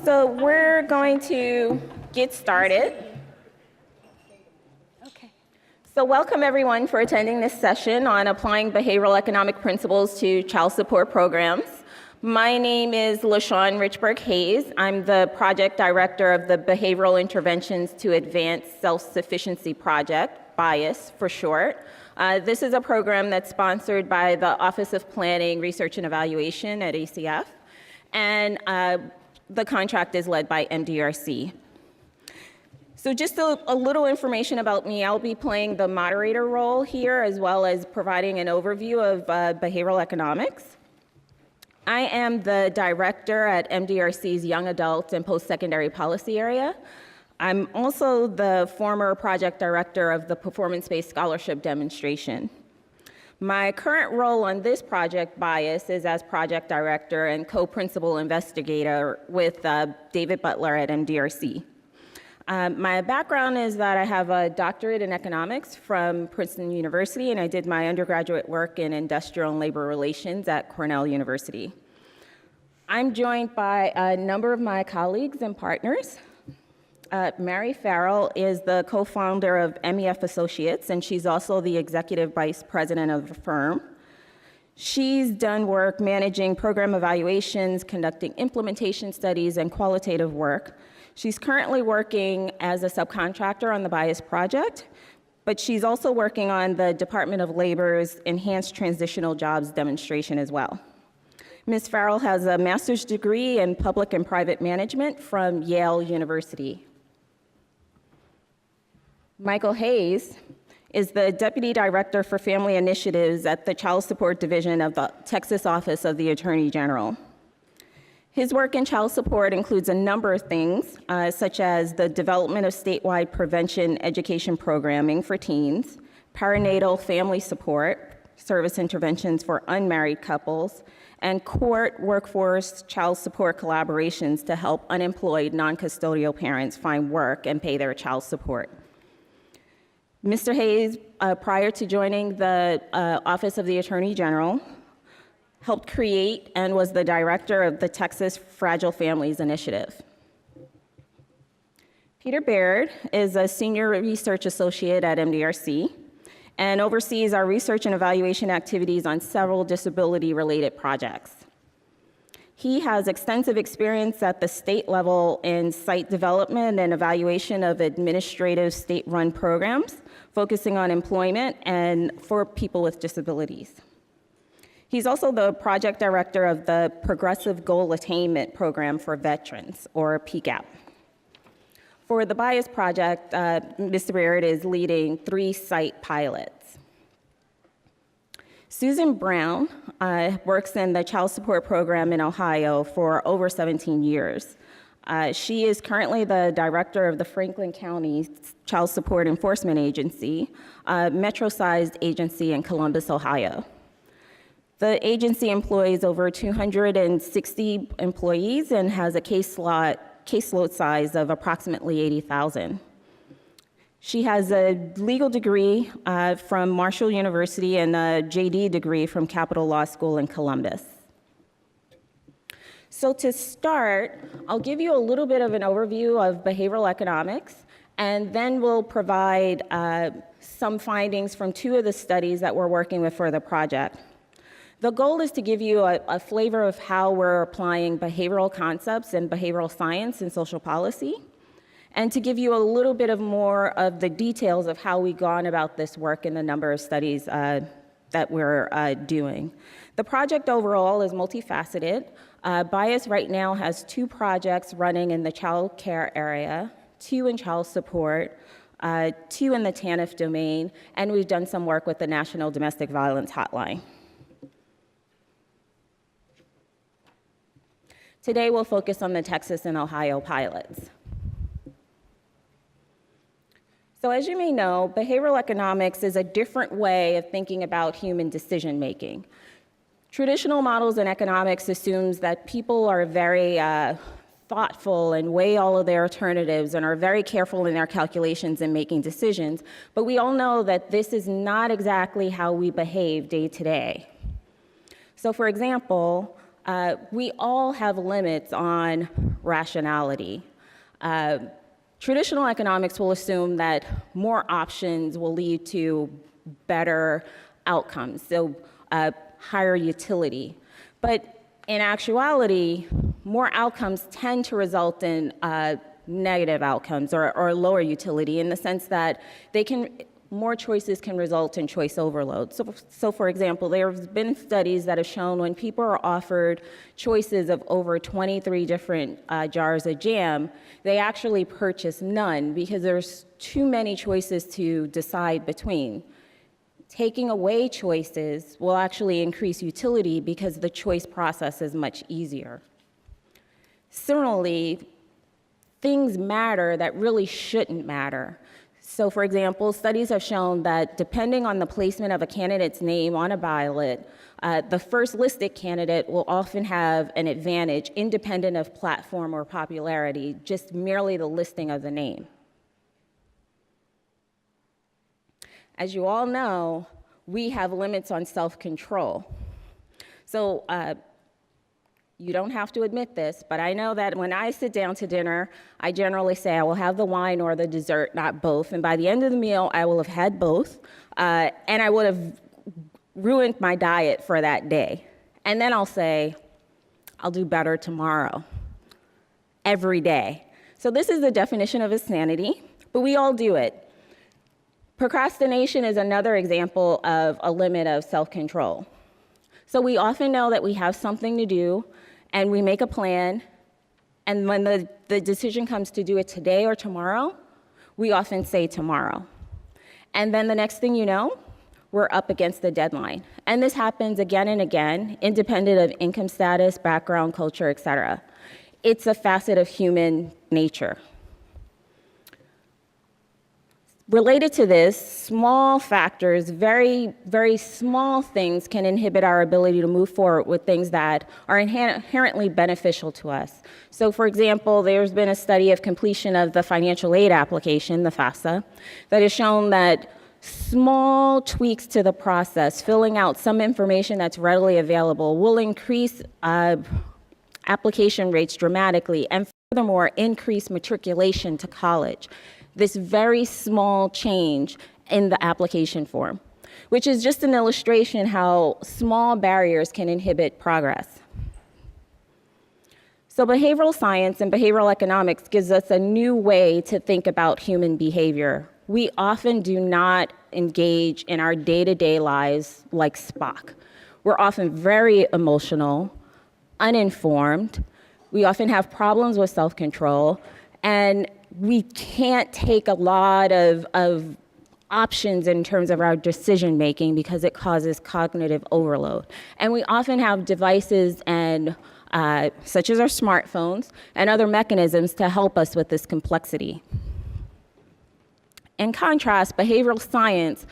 So we're going to get started. Okay. So welcome everyone for attending this session on applying behavioral economic principles to child support programs. My name is Lashawn Richburg-Hayes. I'm the project director of the Behavioral Interventions to Advance Self-Sufficiency Project, BIAS for short. This is a program that's sponsored by the Office of Planning, Research, and Evaluation at ACF, and the contract is led by MDRC. So just a little information about me. I'll be playing the moderator role here, as well as providing an overview of behavioral economics. I am the director at MDRC's Young Adult and Post-Secondary Policy Area. I'm also the former project director of the Performance-Based Scholarship Demonstration. My current role on this project, BIAS, is as project director and co-principal investigator with David Butler at MDRC. My background is that I have a doctorate in economics from Princeton University, and I did my undergraduate work in industrial and labor relations at Cornell University. I'm joined by a number of my colleagues and partners. Mary Farrell is the co-founder of MEF Associates, and she's also the executive vice president of the firm. She's done work managing program evaluations, conducting implementation studies, and qualitative work. She's currently working as a subcontractor on the BIAS project, but she's also working on the Department of Labor's Enhanced Transitional Jobs demonstration as well. Ms. Farrell has a master's degree in public and private management from Yale University. Michael Hayes is the Deputy Director for Family Initiatives at the Child Support Division of the Texas Office of the Attorney General. His work in child support includes a number of things, such as the development of statewide prevention education programming for teens, perinatal family support, service interventions for unmarried couples, and court workforce child support collaborations to help unemployed non-custodial parents find work and pay their child support. Mr. Hayes, prior to joining the Office of the Attorney General, helped create and was the director of the Texas Fragile Families Initiative. Peter Baird is a senior research associate at MDRC and oversees our research and evaluation activities on several disability-related projects. He has extensive experience at the state level in site development and evaluation of administrative state-run programs, focusing on employment and for people with disabilities. He's also the project director of the Progressive Goal Attainment Program for Veterans, or PGAP. For the BIAS project, Mr. Baird is leading 3 site pilots. Susan Brown works in the child support program in Ohio for over 17 years. She is currently the director of the Franklin County Child Support Enforcement Agency, a metro-sized agency in Columbus, Ohio. The agency employs over 260 employees and has a caseload size of approximately 80,000. She has a legal degree from Marshall University and a JD degree from Capital Law School in Columbus. So to start, I'll give you a little bit of an overview of behavioral economics, and then we'll provide some findings from 2 of the studies that we're working with for the project. The goal is to give you a flavor of how we're applying behavioral concepts and behavioral science in social policy, and to give you a little bit of more of the details of how we've gone about this work in the number of studies that we're doing. The project overall is multifaceted. BIAS right now has 2 projects running in the child care area, 2 in child support, 2 in the TANF domain, and we've done some work with the National Domestic Violence Hotline. Today we'll focus on the Texas and Ohio pilots. So as you may know, behavioral economics is a different way of thinking about human decision making. Traditional models in economics assumes that people are very thoughtful and weigh all of their alternatives and are very careful in their calculations and making decisions, but we all know that this is not exactly how we behave day to day. So for example, we all have limits on rationality. Traditional economics will assume that more options will lead to better outcomes, so higher utility. But in actuality, more outcomes tend to result in negative outcomes or lower utility, in the sense that more choices can result in choice overload. So for example, there have been studies that have shown when people are offered choices of over 23 different jars of jam, they actually purchase none because there's too many choices to decide between. Taking away choices will actually increase utility because the choice process is much easier. Similarly, things matter that really shouldn't matter. So for example, studies have shown that depending on the placement of a candidate's name on a ballot, the first listed candidate will often have an advantage independent of platform or popularity, just merely the listing of the name. As you all know, we have limits on self-control. So you don't have to admit this, but I know that when I sit down to dinner, I generally say I will have the wine or the dessert, not both. And by the end of the meal, I will have had both, and I would have ruined my diet for that day. And then I'll say, I'll do better tomorrow, every day. So this is the definition of insanity, but we all do it. Procrastination is another example of a limit of self-control. So we often know that we have something to do, and we make a plan, and when the decision comes to do it today or tomorrow, we often say tomorrow. And then the next thing you know, we're up against the deadline. And this happens again and again, independent of income status, background, culture, et cetera. It's a facet of human nature. Related to this, small factors, very, very small things can inhibit our ability to move forward with things that are inherently beneficial to us. So for example, there's been a study of completion of the financial aid application, the FAFSA, that has shown that small tweaks to the process, filling out some information that's readily available, will increase application rates dramatically, and furthermore, increase matriculation to college. This very small change in the application form, which is just an illustration how small barriers can inhibit progress. So behavioral science and behavioral economics gives us a new way to think about human behavior. We often do not engage in our day-to-day lives like Spock. We're often very emotional, uninformed. We often have problems with self-control, and we can't take a lot of options in terms of our decision making because it causes cognitive overload. And we often have devices and such as our smartphones and other mechanisms to help us with this complexity. In contrast, behavioral science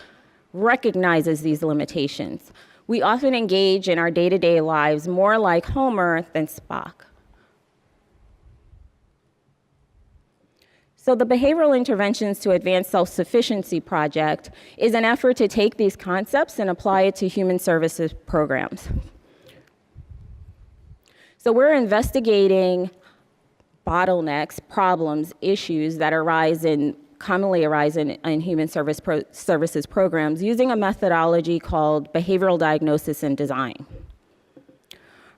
recognizes these limitations. We often engage in our day-to-day lives more like Homer than Spock. So the Behavioral Interventions to Advance Self-Sufficiency project is an effort to take these concepts and apply it to human services programs. So we're investigating bottlenecks, problems, issues that commonly arise in human services programs using a methodology called behavioral diagnosis and design.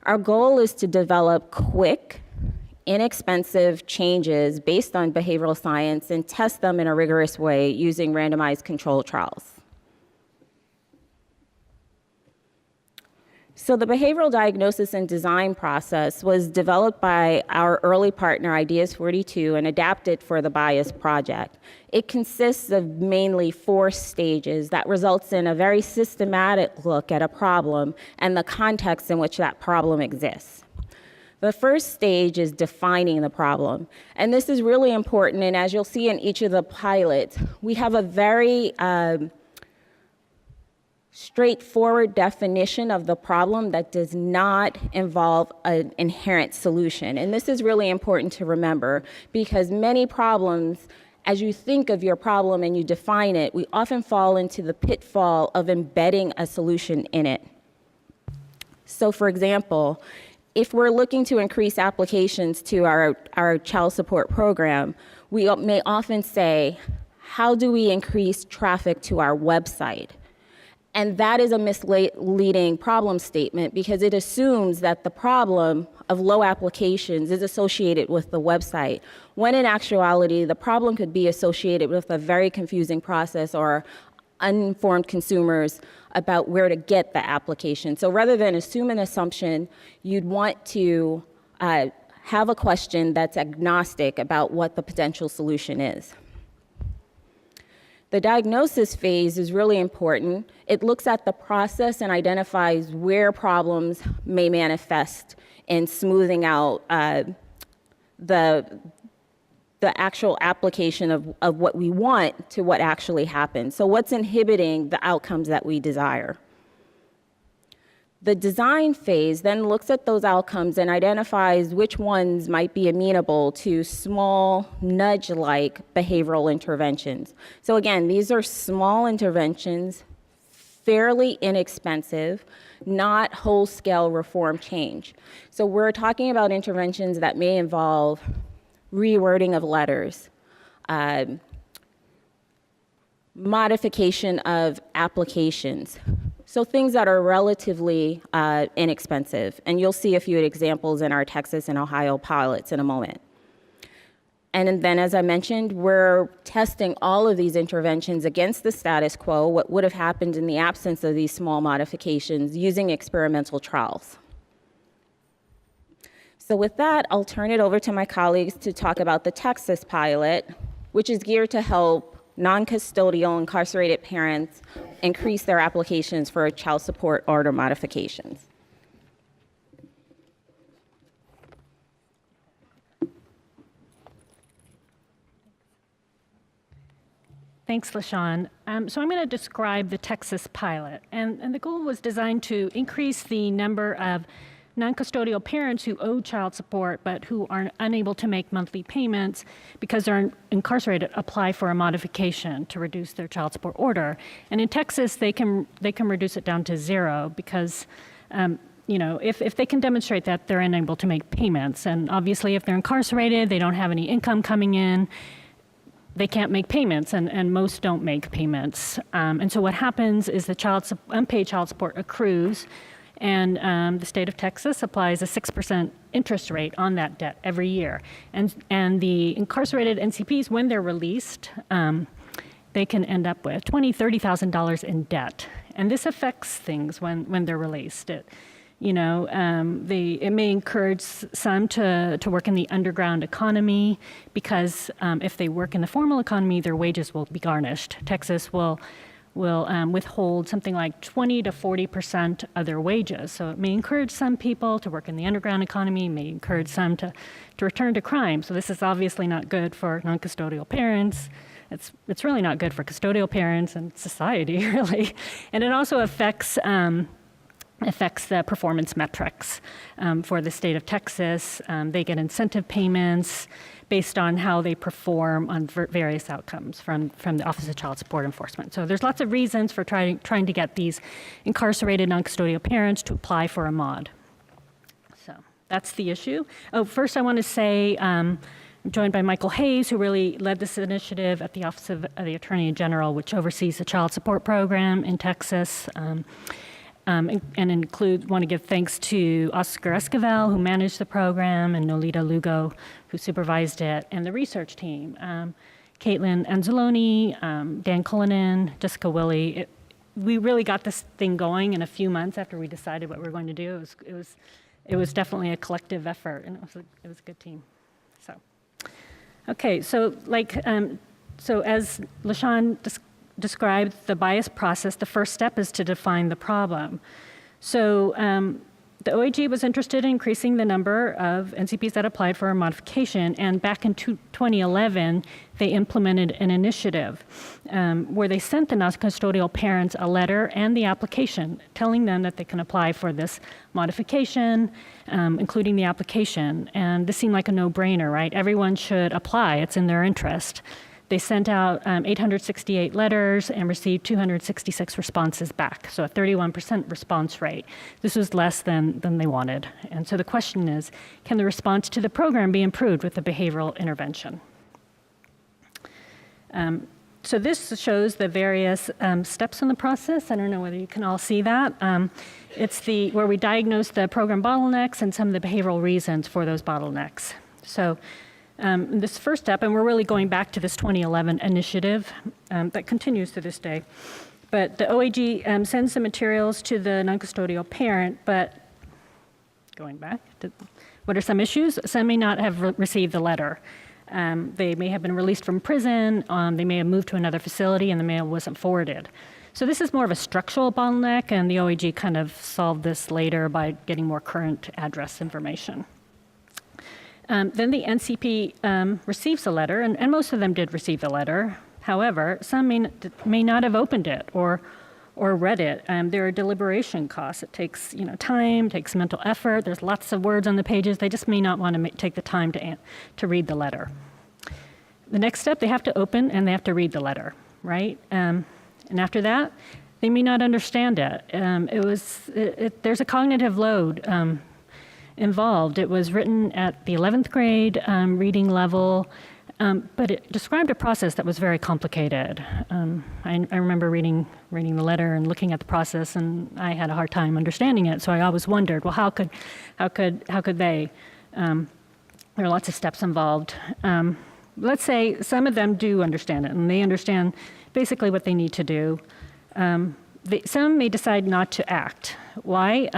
Our goal is to develop quick, inexpensive changes based on behavioral science and test them in a rigorous way using randomized controlled trials. So the behavioral diagnosis and design process was developed by our early partner, Ideas 42, and adapted for the BIAS project. It consists of mainly 4 stages that results in a very systematic look at a problem and the context in which that problem exists. The first stage is defining the problem, and this is really important, and as you'll see in each of the pilots, we have a very straightforward definition of the problem that does not involve an inherent solution. And this is really important to remember because many problems, as you think of your problem and you define it, we often fall into the pitfall of embedding a solution in it. So for example, if we're looking to increase applications to our child support program, we may often say, how do we increase traffic to our website? And that is a misleading problem statement because it assumes that the problem of low applications is associated with the website, when in actuality, the problem could be associated with a very confusing process or uninformed consumers about where to get the application. So rather than assume an assumption, you'd want to have a question that's agnostic about what the potential solution is. The diagnosis phase is really important. It looks at the process and identifies where problems may manifest in smoothing out the actual application of what we want to what actually happens. So what's inhibiting the outcomes that we desire? The design phase then looks at those outcomes and identifies which ones might be amenable to small, nudge-like behavioral interventions. So again, these are small interventions, fairly inexpensive, not whole-scale reform change. So we're talking about interventions that may involve rewording of letters, modification of applications. So things that are relatively inexpensive. And you'll see a few examples in our Texas and Ohio pilots in a moment. And then, as I mentioned, we're testing all of these interventions against the status quo, what would have happened in the absence of these small modifications, using experimental trials. So with that, I'll turn it over to my colleagues to talk about the Texas pilot, which is geared to help non-custodial incarcerated parents increase their applications for child support order modifications. Thanks, Lashawn. So I'm going to describe the Texas pilot. And the goal was designed to increase the number of non-custodial parents who owe child support but who are unable to make monthly payments because they're incarcerated apply for a modification to reduce their child support order. And in Texas, they can reduce it down to 0 because if they can demonstrate that they're unable to make payments. And obviously, if they're incarcerated, they don't have any income coming in, they can't make payments, and most don't make payments. And so what happens is the unpaid child support accrues, and the state of Texas applies a 6% interest rate on that debt every year. And the incarcerated NCPs, when they're released, they can end up with $20,000, $30,000 in debt. And this affects things when they're released. It may encourage some to work in the underground economy because if they work in the formal economy, their wages will be garnished. Texas will withhold something like 20 to 40% of their wages. So it may encourage some people to work in the underground economy, may encourage some to return to crime. So this is obviously not good for non-custodial parents. It's really not good for custodial parents and society, really. And it also affects the performance metrics for the state of Texas. They get incentive payments based on how they perform on various outcomes from the Office of Child Support Enforcement. So there's lots of reasons for trying to get these incarcerated non-custodial parents to apply for a mod. So that's the issue. Oh, first I want to say I'm joined by Michael Hayes, who really led this initiative at the Office of the Attorney General, which oversees the child support program in Texas. And want to give thanks to Oscar Esquivel, who managed the program, and Nolita Lugo, who supervised it, and the research team. Caitlin Anzalone, Dan Cullinan, Jessica Willey. We really got this thing going in a few months after we decided what we were going to do. It was definitely a collective effort, and it was a good team. So, okay, so as Lashawn described the bias process, the first step is to define the problem. So the OAG was interested in increasing the number of NCPs that applied for a modification, and back in 2011, they implemented an initiative where they sent the non-custodial parents a letter and the application telling them that they can apply for this modification, including the application. And this seemed like a no-brainer, right? Everyone should apply. It's in their interest. They sent out 868 letters and received 266 responses back, so a 31% response rate. This was less than they wanted. And so the question is, can the response to the program be improved with the behavioral intervention? So this shows the various steps in the process. I don't know whether you can all see that. It's where we diagnose the program bottlenecks and some of the behavioral reasons for those bottlenecks. So this first step, and we're really going back to this 2011 initiative that continues to this day. But the OAG sends the materials to the non-custodial parent, but going back, what are some issues? Some may not have received the letter. They may have been released from prison, they may have moved to another facility, and the mail wasn't forwarded. So this is more of a structural bottleneck, and the OAG kind of solved this later by getting more current address information. Then the NCP receives a letter, and most of them did receive the letter. However, some may not have opened it or read it. There are deliberation costs. It takes time, takes mental effort. There's lots of words on the pages. They just may not want to take the time to read the letter. The next step, they have to open and they have to read the letter, right? And after that, they may not understand it. There's a cognitive load involved. It was written at the 11th grade reading level. But it described a process that was very complicated. I remember reading the letter and looking at the process, and I had a hard time understanding it. So I always wondered, well, how could they? There are lots of steps involved. Let's say some of them do understand it, and they understand basically what they need to do. Some may decide not to act. Why?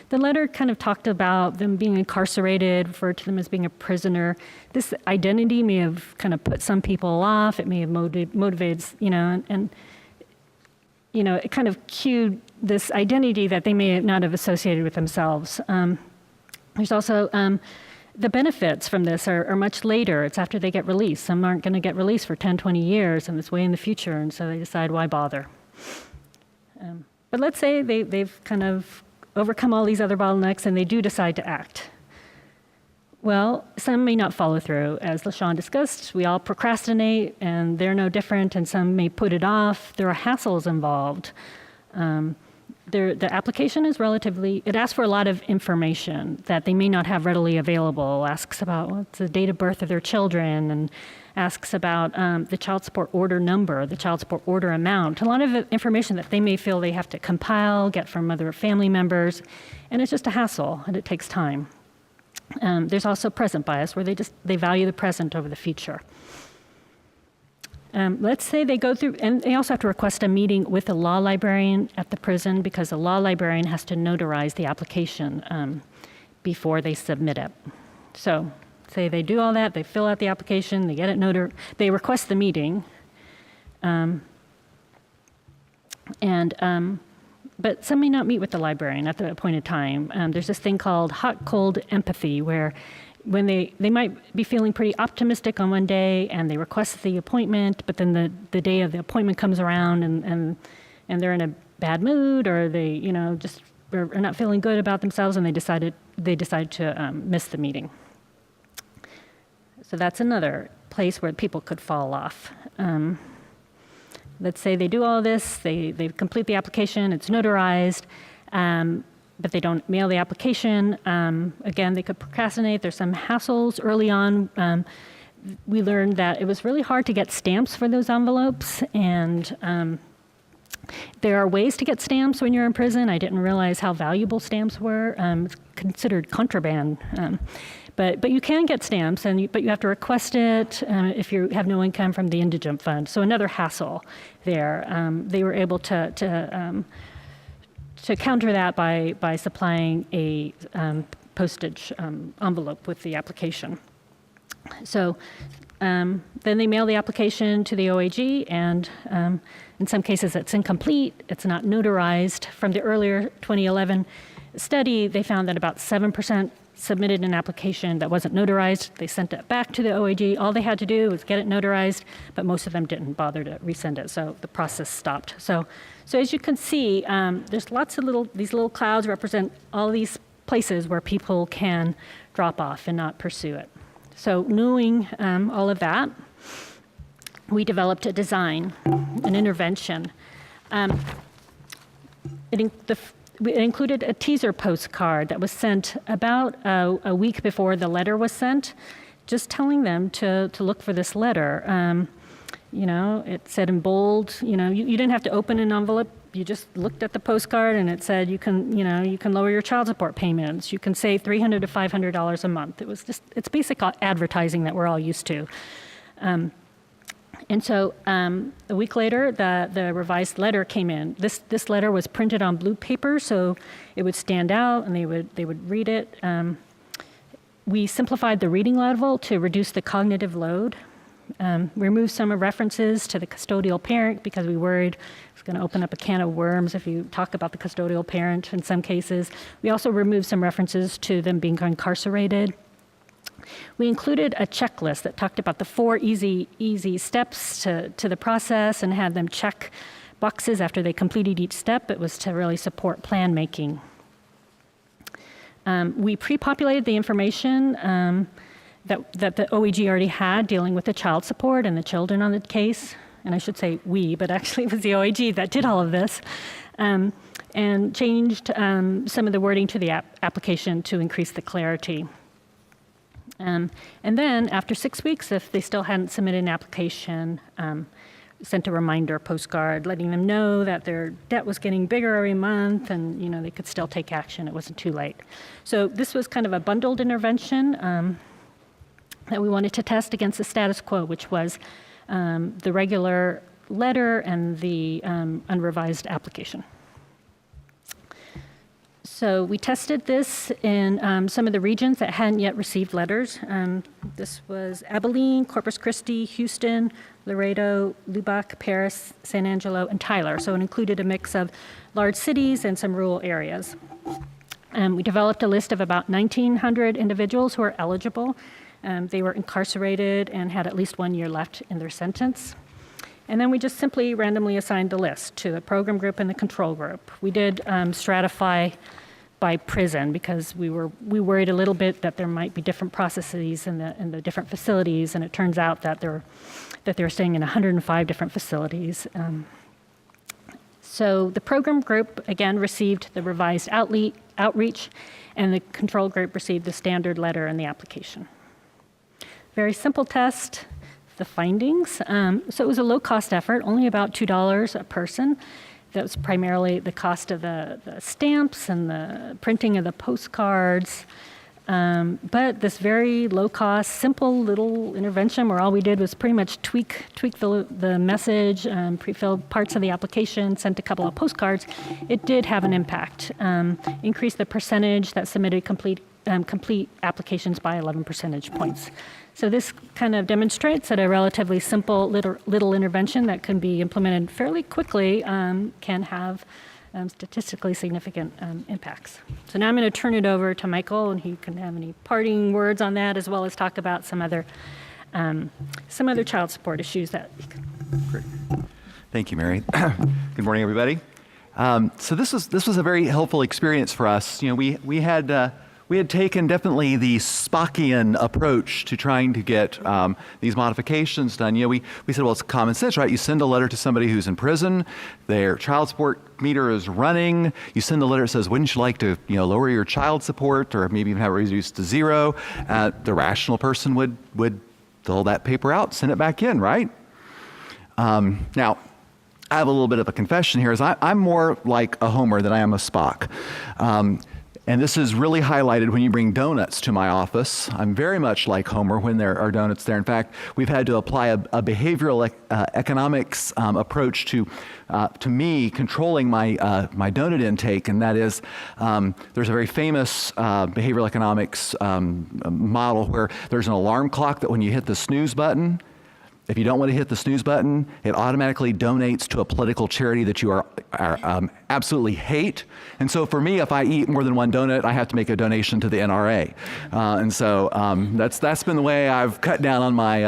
The letter kind of talked about them being incarcerated, referred to them as being a prisoner. This identity may have kind of put some people off. It may have motivated, and it kind of cued this identity that they may not have associated with themselves. There's also the benefits from this are much later. It's after they get released. Some aren't going to get released for 10, 20 years, and it's way in the future, and so they decide, why bother? But let's say they've kind of overcome all these other bottlenecks and they do decide to act. Well, some may not follow through. As Lashawn discussed, we all procrastinate and they're no different, and some may put it off. There are hassles involved. The application is it asks for a lot of information that they may not have readily available. Asks about what's the date of birth of their children, and asks about the child support order number, the child support order amount, a lot of information that they may feel they have to compile, get from other family members, and it's just a hassle, and it takes time. There's also present bias, where they value the present over the future. Let's say they go through, and they also have to request a meeting with a law librarian at the prison, because the law librarian has to notarize the application before they submit it. So, say they do all that, they fill out the application, they get it they request the meeting, but some may not meet with the librarian at the appointed time. There's this thing called hot-cold empathy, where when they might be feeling pretty optimistic on one day and they request the appointment, but then the day of the appointment comes around and they're in a bad mood, or they just are not feeling good about themselves, and they decide to miss the meeting. So that's another place where people could fall off. Let's say they do all this, they complete the application, it's notarized, but they don't mail the application. Again, they could procrastinate. There's some hassles early on. We learned that it was really hard to get stamps for those envelopes, and there are ways to get stamps when you're in prison. I didn't realize how valuable stamps were. It's considered contraband. But you can get stamps, but you have to request it if you have no income from the indigent fund. So another hassle there. They were able to counter that by supplying a postage envelope with the application. So then they mail the application to the OAG, and in some cases it's incomplete, it's not notarized. From the earlier 2011 study, they found that about 7% submitted an application that wasn't notarized. They sent it back to the OAG. All they had to do was get it notarized, but most of them didn't bother to resend it, so the process stopped. So as you can see, there's lots of these little clouds represent all these places where people can drop off and not pursue it. So knowing all of that, we developed a design, an intervention. It included a teaser postcard that was sent about a week before the letter was sent, just telling them to look for this letter. It said in bold, you didn't have to open an envelope. You just looked at the postcard and it said you can lower your child support payments. You can save $300 to $500 a month. It's basic advertising that we're all used to. And so a week later, the revised letter came in. This letter was printed on blue paper, so it would stand out and they would read it. We simplified the reading level to reduce the cognitive load. Removed some references to the custodial parent because we worried it was going to open up a can of worms if you talk about the custodial parent in some cases. We also removed some references to them being incarcerated. We included a checklist that talked about the 4 easy steps to the process and had them check boxes after they completed each step. It was to really support plan making. We pre-populated the information that the OEG already had dealing with the child support and the children on the case. And I should say we, but actually it was the OEG that did all of this. And changed some of the wording to the application to increase the clarity. And then after 6 weeks, if they still hadn't submitted an application, sent a reminder postcard letting them know that their debt was getting bigger every month and they could still take action. It wasn't too late. So this was kind of a bundled intervention that we wanted to test against the status quo, which was the regular letter and the unrevised application. So we tested this in some of the regions that hadn't yet received letters. This was Abilene, Corpus Christi, Houston, Laredo, Lubbock, Paris, San Angelo, and Tyler. So it included a mix of large cities and some rural areas. We developed a list of about 1,900 individuals who are eligible. They were incarcerated and had at least 1 year left in their sentence. And then we just simply randomly assigned the list to the program group and the control group. We did stratify by prison because we worried a little bit that there might be different processes in the different facilities, and it turns out that they're staying in 105 different facilities. So the program group, again, received the revised outreach, and the control group received the standard letter and the application. Very simple test, the findings. So it was a low-cost effort, only about $2 a person. That was primarily the cost of the stamps and the printing of the postcards. But this very low-cost, simple little intervention where all we did was pretty much tweak the message, pre-filled parts of the application, sent a couple of postcards. It did have an impact. Increased the percentage that submitted complete applications by 11 percentage points. So this kind of demonstrates that a relatively simple little intervention that can be implemented fairly quickly can have statistically significant impacts. So now I'm going to turn it over to Michael, and he can have any parting words on that, as well as talk about some other child support issues that. Great. Thank you, Mary. Good morning, everybody. So this was a very helpful experience for us. We had taken definitely the Spockian approach to trying to get these modifications done. We said, well, it's common sense, right? You send a letter to somebody who's in prison, their child support meter is running. You send a letter that says, wouldn't you like to, lower your child support or maybe even have it reduced to zero? The rational person would fill that paper out, send it back in, right? Now, I have a little bit of a confession here. I'm more like a Homer than I am a Spock. And this is really highlighted when you bring donuts to my office. I'm very much like Homer when there are donuts there. In fact, we've had to apply a behavioral economics approach to me controlling my donut intake, and that is there's a very famous behavioral economics model where there's an alarm clock that when you hit the snooze button, if you don't want to hit the snooze button, it automatically donates to a political charity that you absolutely hate. And so for me, if I eat more than one donut, I have to make a donation to the NRA. And so that's been the way I've cut down on my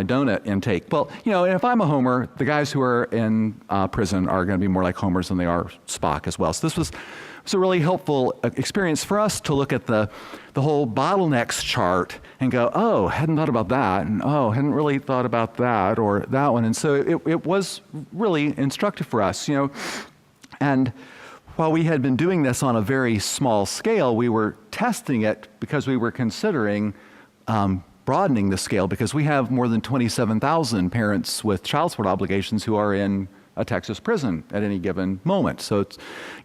donut intake. Well, if I'm a Homer, the guys who are in prison are going to be more like Homers than they are Spock as well. So this was was a really helpful experience for us to look at the whole bottlenecks chart and go, oh, hadn't thought about that, and oh, hadn't really thought about that or that one. And so it was really instructive for us, And while we had been doing this on a very small scale, we were testing it because we were considering broadening the scale, because we have more than 27,000 parents with child support obligations who are in a Texas prison at any given moment. So it's,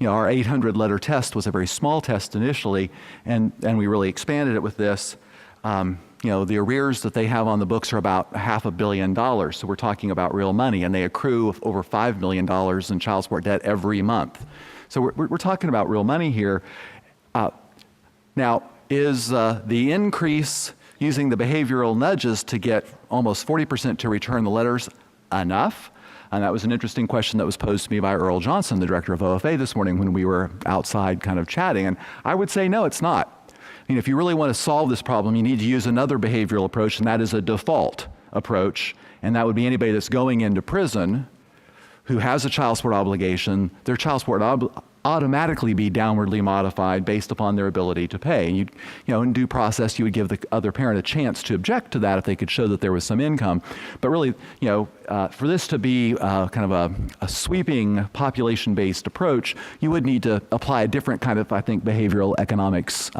our 800 letter test was a very small test initially, and we really expanded it with this. The arrears that they have on the books are about $500 million. So we're talking about real money, and they accrue over $5 million in child support debt every month. So we're talking about real money here. Now, is the increase using the behavioral nudges to get almost 40% to return the letters enough? And that was an interesting question that was posed to me by Earl Johnson, the director of OFA, this morning when we were outside kind of chatting. And I would say, no, it's not. If you really want to solve this problem, you need to use another behavioral approach, and that is a default approach. And that would be anybody that's going into prison who has a child support obligation. Their child support automatically be downwardly modified based upon their ability to pay. And in due process, you would give the other parent a chance to object to that if they could show that there was some income. But really, for this to be kind of a sweeping population-based approach, you would need to apply a different kind of, I think, behavioral economics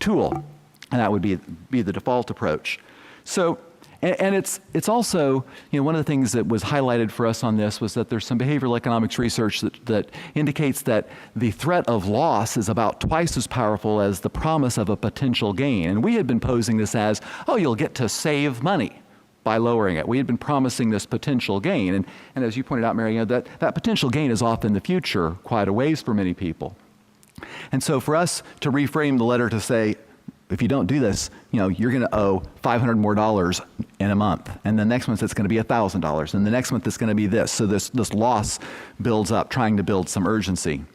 tool, and that would be the default approach. So. And it's also, one of the things that was highlighted for us on this was that there's some behavioral economics research that indicates that the threat of loss is about twice as powerful as the promise of a potential gain. And we had been posing this as, oh, you'll get to save money by lowering it. We had been promising this potential gain. And as you pointed out, Mary, that potential gain is off in the future, quite a ways for many people. And so for us to reframe the letter to say, if you don't do this, you're going to owe $500 more in a month. And the next month it's going to be $1,000. And the next month it's going to be this. So this loss builds up, trying to build some urgency.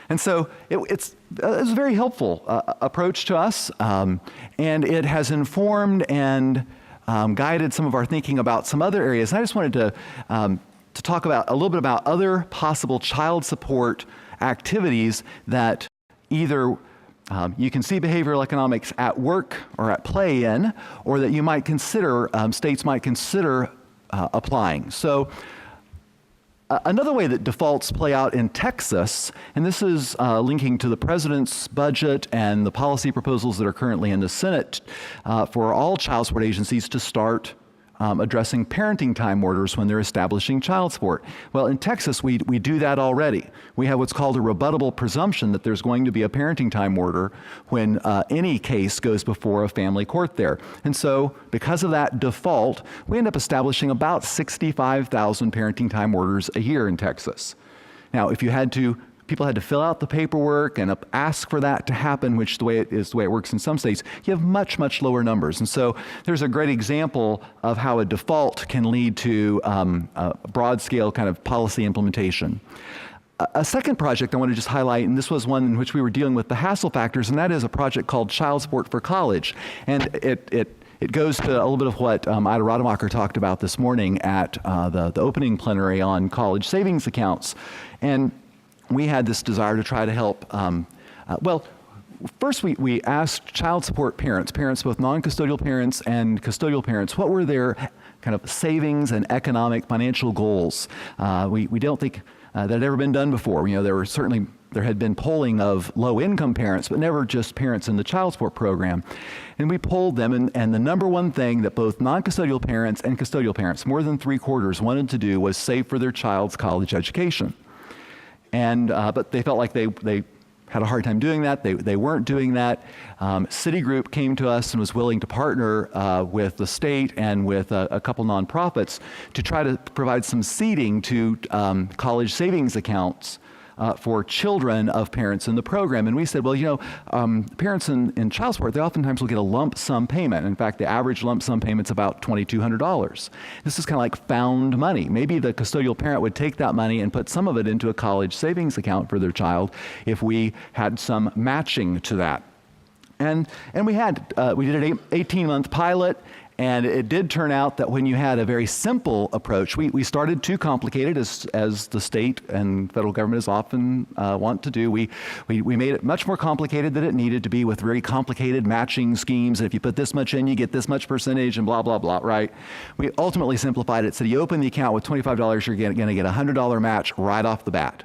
And so it's a very helpful approach to us. And it has informed and guided some of our thinking about some other areas. And I just wanted to talk about a little bit about other possible child support activities that either you can see behavioral economics at work or at play in, or that you might consider, states might consider applying. So another way that defaults play out in Texas, and this is linking to the president's budget and the policy proposals that are currently in the Senate for all child support agencies to start addressing parenting time orders when they're establishing child support. Well, in Texas, we do that already. We have what's called a rebuttable presumption that there's going to be a parenting time order when any case goes before a family court there. And so, because of that default, we end up establishing about 65,000 parenting time orders a year in Texas. Now, if people had to fill out the paperwork and ask for that to happen, which the way it works in some states, you have much, much lower numbers. And so there's a great example of how a default can lead to a broad-scale kind of policy implementation. A second project I want to just highlight, and this was one in which we were dealing with the hassle factors, and that is a project called Child Support for College. And it goes to a little bit of what Ida Rademacher talked about this morning at the opening plenary on college savings accounts. And we had this desire to try to help. First we asked child support parents, both non-custodial parents and custodial parents, what were their kind of savings and economic financial goals. We don't think that had ever been done before. There had been polling of low-income parents, but never just parents in the child support program. And we polled them, and the number one thing that both non-custodial parents and custodial parents, more than 3/4, wanted to do was save for their child's college education. And but they felt like they had a hard time doing that. They weren't doing that. Citigroup came to us and was willing to partner with the state and with a couple nonprofits to try to provide some seeding to college savings accounts for children of parents in the program. And we said, well, parents in child support, they oftentimes will get a lump sum payment. In fact, the average lump sum payment's about $2,200. This is kind of like found money. Maybe the custodial parent would take that money and put some of it into a college savings account for their child if we had some matching to that. And we did an 18-month pilot, And it did turn out that when you had a very simple approach, we started too complicated, as the state and federal government is often want to do. We made it much more complicated than it needed to be with very complicated matching schemes. And if you put this much in, you get this much percentage and blah, blah, blah, right? We ultimately simplified it. So you open the account with $25, you're going to get a $100 match right off the bat.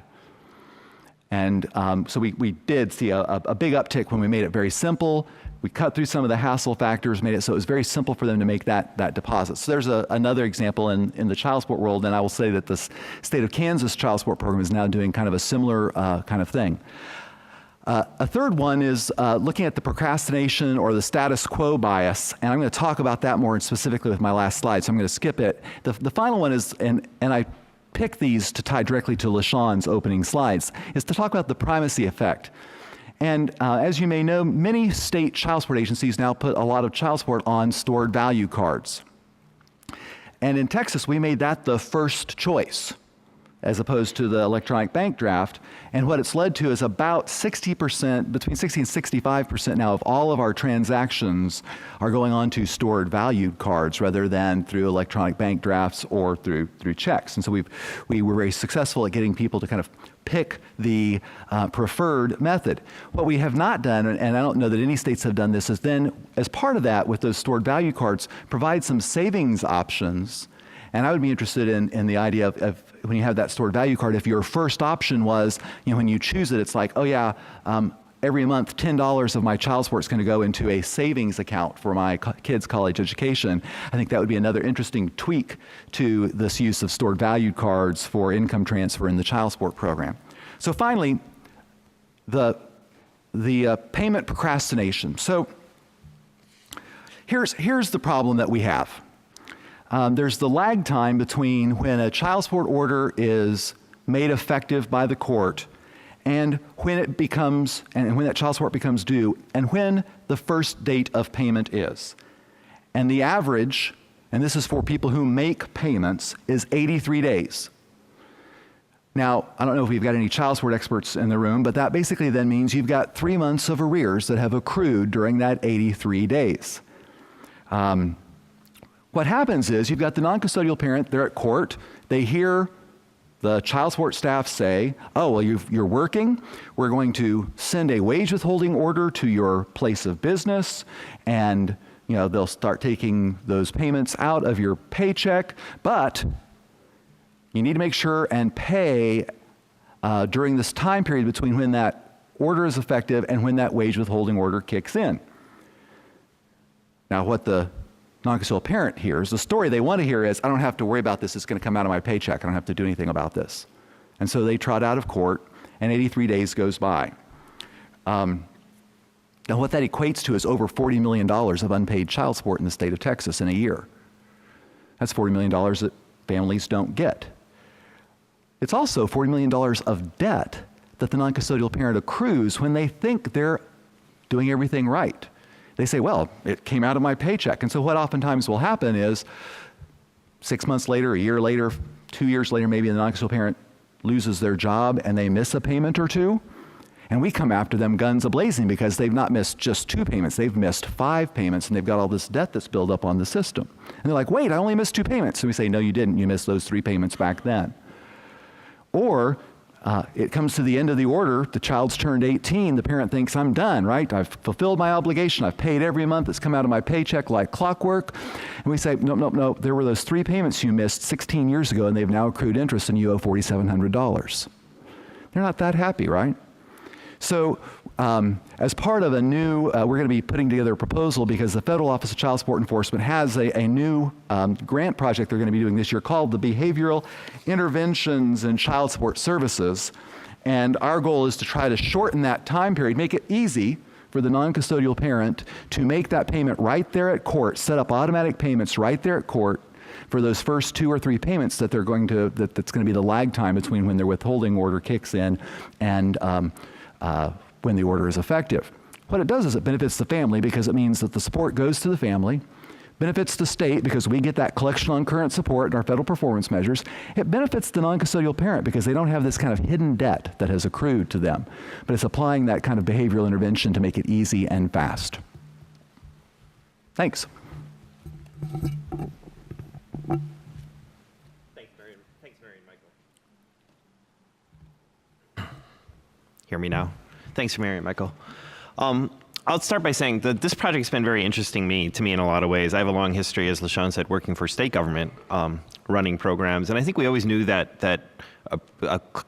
And so we did see a big uptick when we made it very simple. We cut through some of the hassle factors, made it so it was very simple for them to make that deposit. So there's another example in the child support world, and I will say that the state of Kansas child support program is now doing kind of a similar kind of thing. A third one is looking at the procrastination or the status quo bias, and I'm going to talk about that more specifically with my last slide, so I'm going to skip it. The final one is, and I pick these to tie directly to Lashawn's opening slides, is to talk about the primacy effect. And as you may know, many state child support agencies now put a lot of child support on stored value cards. And in Texas, we made that the first choice, as opposed to the electronic bank draft. And what it's led to is about 60%, between 60 and 65% now of all of our transactions are going on to stored value cards rather than through electronic bank drafts or through checks. And so we were very successful at getting people to kind of pick the preferred method. What we have not done, and I don't know that any states have done this, is then as part of that with those stored value cards, provide some savings options. And I would be interested in the idea of when you have that stored value card, if your first option was, when you choose it, it's like, oh yeah, every month $10 of my child support is going to go into a savings account for my kids' college education. I think that would be another interesting tweak to this use of stored value cards for income transfer in the child support program. So finally, the payment procrastination. So here's the problem that we have. There's the lag time between when a child support order is made effective by the court and when it becomes, and when that child support becomes due, and when the first date of payment is. And the average, and this is for people who make payments, is 83 days. Now, I don't know if we've got any child support experts in the room, but that basically then means you've got 3 months of arrears that have accrued during that 83 days. What happens is you've got the non-custodial parent, they're at court, they hear the child support staff say, oh, well, you're working, we're going to send a wage withholding order to your place of business, and they'll start taking those payments out of your paycheck, but you need to make sure and pay during this time period between when that order is effective and when that wage withholding order kicks in. Now, what the non-custodial parent hears, the story they want to hear is, I don't have to worry about this, it's going to come out of my paycheck, I don't have to do anything about this. And so they trot out of court, and 83 days goes by. Now what that equates to is over $40 million of unpaid child support in the state of Texas in a year. That's $40 million that families don't get. It's also $40 million of debt that the non-custodial parent accrues when they think they're doing everything right. They say, well, it came out of my paycheck. And so what oftentimes will happen is 6 months later, a year later, 2 years later, maybe the non-custodial parent loses their job and they miss a payment or two. And we come after them guns a-blazing because they've not missed just 2 payments. They've missed 5 payments, and they've got all this debt that's built up on the system. And they're like, wait, I only missed 2 payments. So we say, no, you didn't. You missed those 3 payments back then. Or it comes to the end of the order, the child's turned 18, the parent thinks, I'm done, right? I've fulfilled my obligation, I've paid every month, it's come out of my paycheck like clockwork. And we say, no, there were those 3 payments you missed 16 years ago and they've now accrued interest and you owe $4,700. They're not that happy, right? So as part of a new, we're going to be putting together a proposal because the Federal Office of Child Support Enforcement has a new grant project they're going to be doing this year called the Behavioral Interventions in Child Support Services. And our goal is to try to shorten that time period, make it easy for the non-custodial parent to make that payment right there at court, set up automatic payments right there at court for those first 2 or 3 payments that they're going to, that's going to be the lag time between when their withholding order kicks in and when the order is effective. What it does is it benefits the family because it means that the support goes to the family, benefits the state because we get that collection on current support and our federal performance measures. It benefits the non-custodial parent because they don't have this kind of hidden debt that has accrued to them, but it's applying that kind of behavioral intervention to make it easy and fast. Thanks. me now? Thanks, Mary and Michael. I'll start by saying that this project's been very interesting to me in a lot of ways. I have a long history, as Lashawn said, working for state government, running programs. And I think we always knew that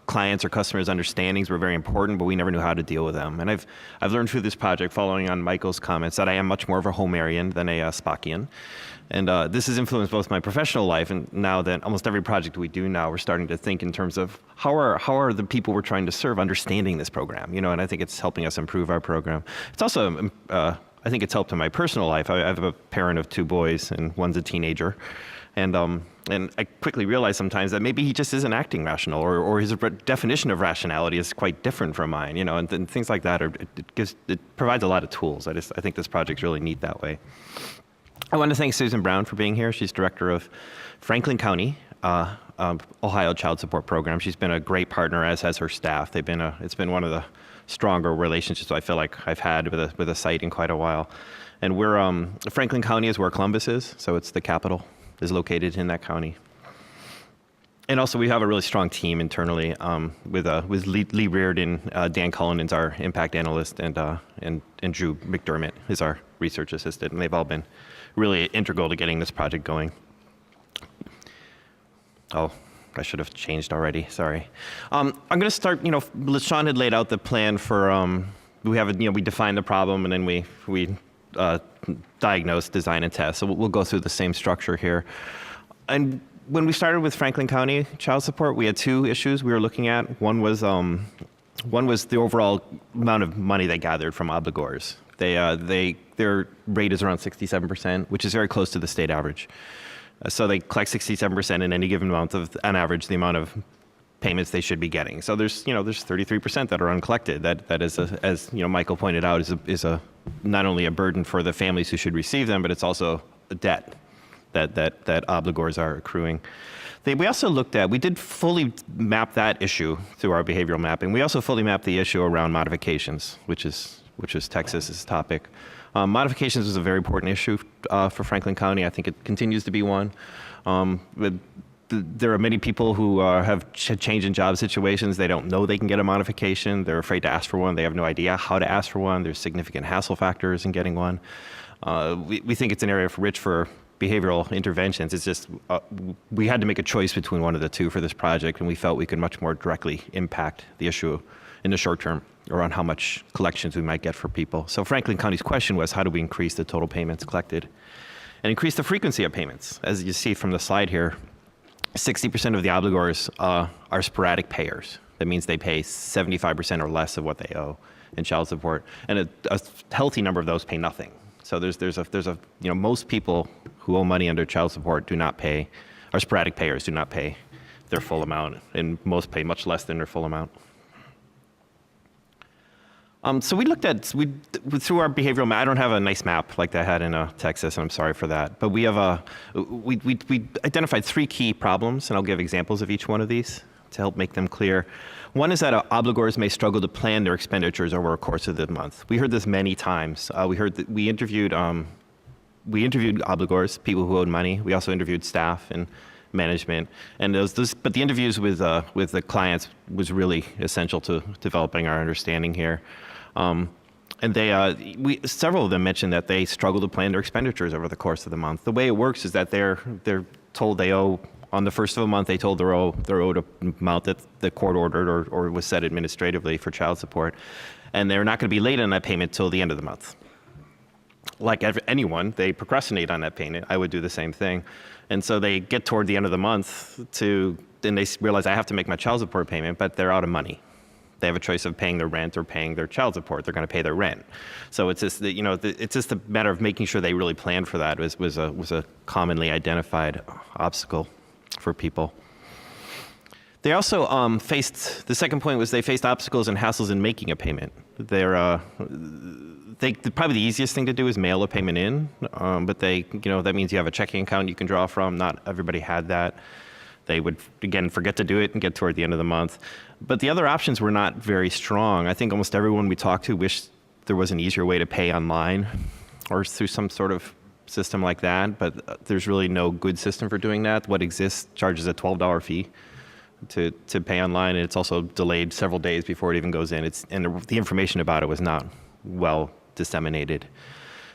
clients or customers' understandings were very important, but we never knew how to deal with them. And I've learned through this project, following on Michael's comments, that I am much more of a Homerian than a Spockian. And this has influenced both my professional life, and now that almost every project we do now, we're starting to think in terms of how are the people we're trying to serve understanding this program, and I think it's helping us improve our program. It's also, I think it's helped in my personal life. I have a parent of 2 boys, and one's a teenager. And I quickly realized sometimes that maybe he just isn't acting rational, or his definition of rationality is quite different from mine, and things like that. It provides a lot of tools. I think this project's really neat that way. I want to thank Susan Brown for being here. She's director of Franklin County, Ohio Child Support Program. She's been a great partner, as has her staff. It's been one of the stronger relationships I feel like I've had with a site in quite a while. And Franklin County is where Columbus is, so it's the capital is located in that county. And also, we have a really strong team internally with Lee Reardon, Dan Cullinan's our impact analyst, and Drew McDermott is our research assistant, and they've all been really integral to getting this project going. Oh, I should have changed already. Sorry. I'm going to start. Lashawn had laid out the plan for. We define the problem, and then we diagnose, design, and test. So we'll go through the same structure here. And when we started with Franklin County Child Support, we had 2 issues we were looking at. One was the overall amount of money they gathered from obligors. Their rate is around 67%, which is very close to the state average. So they collect 67% in any given month of, on average, the amount of payments they should be getting. So there's 33% that are uncollected. That is, as Michael pointed out, is not only a burden for the families who should receive them, but it's also a debt that obligors are accruing. We did fully map that issue through our behavioral mapping. We also fully mapped the issue around modifications, which is Texas's topic. Modifications is a very important issue for Franklin County. I think it continues to be one. There are many people who have change in job situations. They don't know they can get a modification. They're afraid to ask for one. They have no idea how to ask for one. There's significant hassle factors in getting one. We think it's an area rich for behavioral interventions. It's just we had to make a choice between one of the 2 for this project, and we felt we could much more directly impact the issue in the short term around how much collections we might get for people. So Franklin County's question was, how do we increase the total payments collected and increase the frequency of payments? As you see from the slide here, 60% of the obligors are sporadic payers. That means they pay 75% or less of what they owe in child support, and a healthy number of those pay nothing. So most people who owe money under child support are sporadic payers, do not pay their full amount, and most pay much less than their full amount. So we looked at, through our behavioral map. I don't have a nice map like I had in Texas, and I'm sorry for that. But we identified 3 key problems, and I'll give examples of each one of these to help make them clear. One is that obligors may struggle to plan their expenditures over a course of the month. We heard this many times. We interviewed obligors, people who owed money. We also interviewed staff and management, and but the interviews with the clients was really essential to developing our understanding here. And several of them mentioned that they struggle to plan their expenditures over the course of the month. The way it works is that they're told they owe, on the first of the month, they're owed an amount that the court ordered or was set administratively for child support, and they're not going to be late on that payment till the end of the month. Like anyone, they procrastinate on that payment. I would do the same thing. And so they get toward the end of the month then they realize, I have to make my child support payment, but they're out of money. They have a choice of paying their rent or paying their child support. They're going to pay their rent. So it's just it's just a matter of making sure they really plan for that was a commonly identified obstacle for people. They also the second point was they faced obstacles and hassles in making a payment. Probably the easiest thing to do is mail a payment in, but that means you have a checking account you can draw from. Not everybody had that. They would, again, forget to do it and get toward the end of the month. But the other options were not very strong. I think almost everyone we talked to wished there was an easier way to pay online or through some sort of system like that, but there's really no good system for doing that. What exists charges a $12 fee to pay online, and it's also delayed several days before it even goes in. And the information about it was not well disseminated.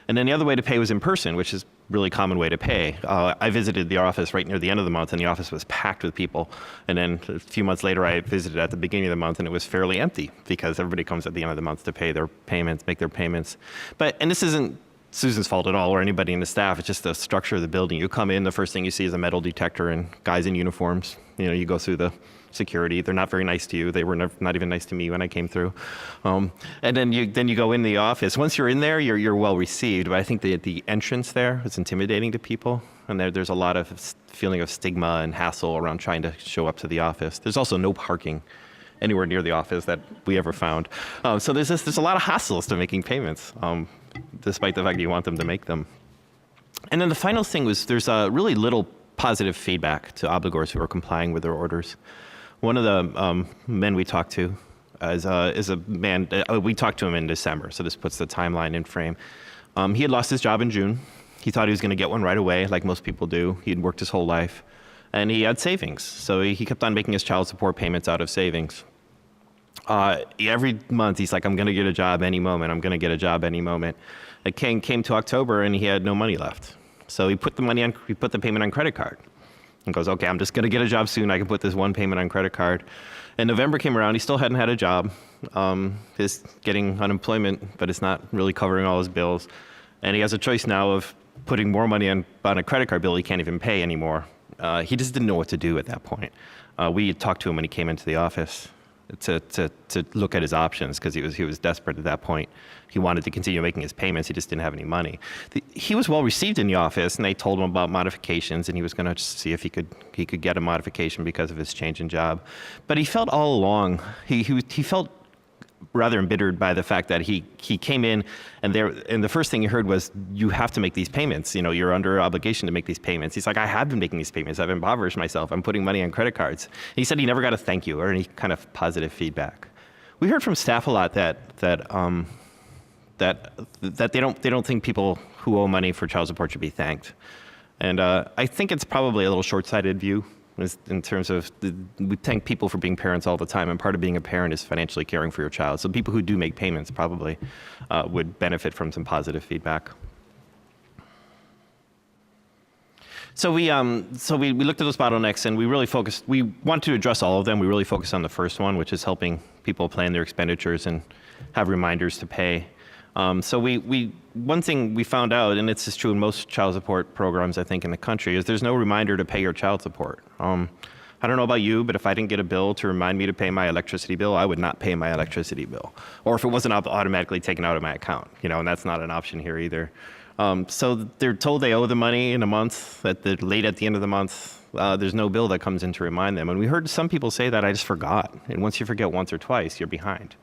And then the other way to pay was in person, which is a really common way to pay. I visited the office right near the end of the month, and the office was packed with people. And then a few months later, I visited at the beginning of the month, and it was fairly empty because everybody comes at the end of the month to pay their payments, make their payments. And this isn't Susan's fault at all, or anybody in the staff. It's just the structure of the building. You come in, the first thing you see is a metal detector and guys in uniforms. You go through the security. They're not very nice to you. They were not even nice to me when I came through. And then you go in the office. Once you're in there, you're well received. But I think the entrance there is intimidating to people. And there's a lot of feeling of stigma and hassle around trying to show up to the office. There's also no parking anywhere near the office that we ever found. So there's a lot of hassles to making payments, despite the fact that you want them to make them. And then the final thing was there's really little positive feedback to obligors who are complying with their orders. One of the men we talked to is a man, we talked to him in December, so this puts the timeline in frame. He had lost his job in June. He thought he was going to get one right away, like most people do. He had worked his whole life, and he had savings. So he kept on making his child support payments out of savings. Every month, he's like, I'm going to get a job any moment. I'm going to get a job any moment. It came to October, and he had no money left. So he put the payment on credit card. And goes, okay, I'm just going to get a job soon. I can put this one payment on credit card. And November came around. He still hadn't had a job. He's getting unemployment, but it's not really covering all his bills. And he has a choice now of putting more money on a credit card bill he can't even pay anymore. He just didn't know what to do at that point. We talked to him when he came into the office to look at his options because he was desperate at that point. He wanted to continue making his payments. He just didn't have any money. He was well received in the office, and they told him about modifications, and he was going to see if he could get a modification because of his change in job. But he felt all along he felt rather embittered by the fact that he came in, and the first thing he heard was, you have to make these payments. You're under obligation to make these payments. He's like, I have been making these payments. I've impoverished myself. I'm putting money on credit cards. And he said he never got a thank you or any kind of positive feedback. We heard from staff a lot that they don't think people who owe money for child support should be thanked. And I think it's probably a little short-sighted view in terms of we thank people for being parents all the time, and part of being a parent is financially caring for your child. So people who do make payments probably would benefit from some positive feedback. So we looked at those bottlenecks, and we really focused. We wanted to address all of them. We really focused on the first one, which is helping people plan their expenditures and have reminders to pay. So one thing we found out, and it's true in most child support programs, I think, in the country, is there's no reminder to pay your child support. I don't know about you, but if I didn't get a bill to remind me to pay my electricity bill, I would not pay my electricity bill. Or if it wasn't automatically taken out of my account, and that's not an option here either. So they're told they owe the money in a month, late at the end of the month, there's no bill that comes in to remind them. And we heard some people say that I just forgot. And once you forget once or twice, you're behind.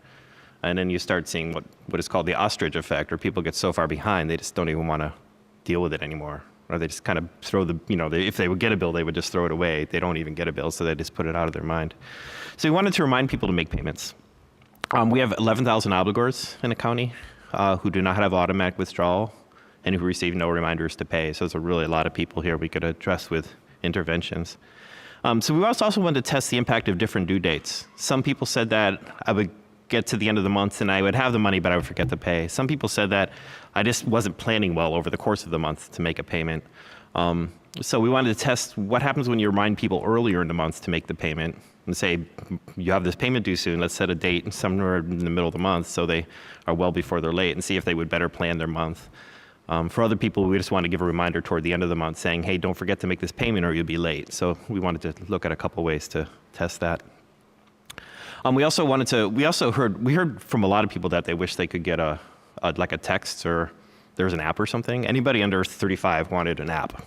And then you start seeing what is called the ostrich effect, where people get so far behind, they just don't even want to deal with it anymore. Or they just kind of throw if they would get a bill, they would just throw it away. They don't even get a bill, so they just put it out of their mind. So we wanted to remind people to make payments. We have 11,000 obligors in the county who do not have automatic withdrawal and who receive no reminders to pay. So there's really a lot of people here we could address with interventions. So we also wanted to test the impact of different due dates. Some people said that I would get to the end of the month and I would have the money, but I would forget to pay. Some people said that I just wasn't planning well over the course of the month to make a payment. So we wanted to test what happens when you remind people earlier in the month to make the payment and say, you have this payment due soon, let's set a date somewhere in the middle of the month so they are well before they're late, and see if they would better plan their month. For other people, we just want to give a reminder toward the end of the month saying, hey, don't forget to make this payment or you'll be late. So we wanted to look at a couple ways to test that. We heard from a lot of people that they wish they could get a text, or there's an app or something. Anybody under 35 wanted an app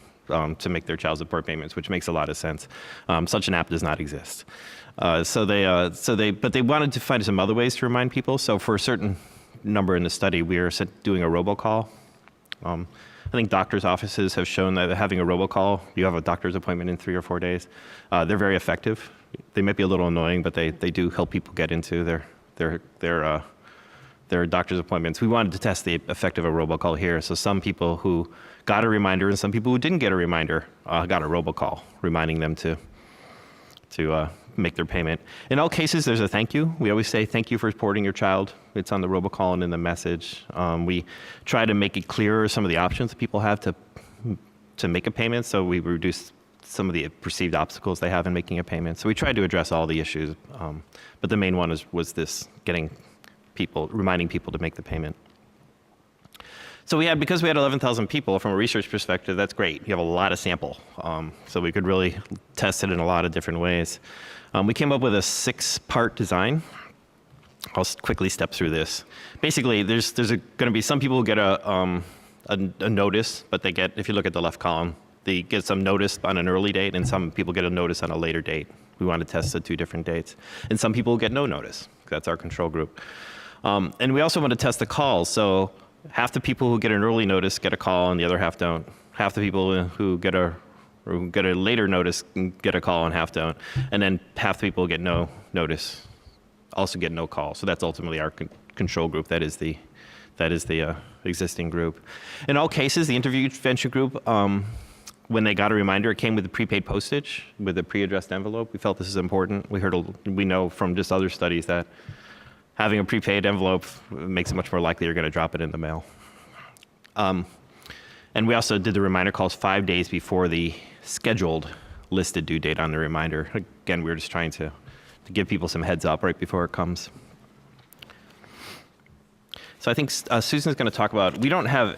to make their child support payments, which makes a lot of sense. Such an app does not exist. But they wanted to find some other ways to remind people. So for a certain number in the study, we are doing a robocall. I think doctors' offices have shown that having a robocall, you have a doctor's appointment in 3 or 4 days, they're very effective. They might be a little annoying, but they do help people get into their doctor's appointments. We wanted to test the effect of a robocall here. So some people who got a reminder and some people who didn't get a reminder got a robocall reminding them to make their payment. In all cases, there's a thank you. We always say thank you for supporting your child. It's on the robocall and in the message. We try to make it clearer some of the options that people have to make a payment, so we reduce some of the perceived obstacles they have in making a payment. So we tried to address all the issues, but the main one was this reminding people to make the payment. So because we had 11,000 people, from a research perspective, that's great. You have a lot of sample, so we could really test it in a lot of different ways. We came up with a 6-part design. I'll quickly step through this. Basically, there's going to be some people who get a notice, but they get, if you look at the left column, they get some notice on an early date, and some people get a notice on a later date. We want to test the 2 different dates. And some people get no notice. That's our control group. And we also want to test the calls. So half the people who get an early notice get a call, and the other half don't. Half the people who get a later notice get a call, and half don't. And then half the people who get no notice also get no call. So that's ultimately our control group. That is the existing group. In all cases, the intervention group, when they got a reminder, it came with the prepaid postage, with a pre-addressed envelope. We felt this is important. We know from just other studies that having a prepaid envelope makes it much more likely you're going to drop it in the mail. And we also did the reminder calls 5 days before the scheduled listed due date on the reminder. Again, we were just trying to give people some heads up right before it comes. So I think Susan's going to talk about, we don't have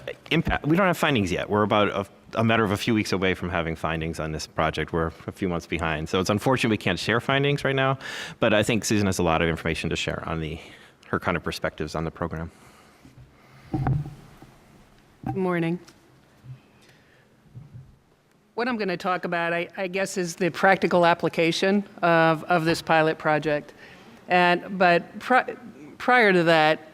findings yet. We're about a matter of a few weeks away from having findings on this project. We're a few months behind. So it's unfortunate we can't share findings right now, but I think Susan has a lot of information to share on her kind of perspectives on the program. Good morning. What I'm going to talk about, I guess, is the practical application of this pilot project. But prior to that,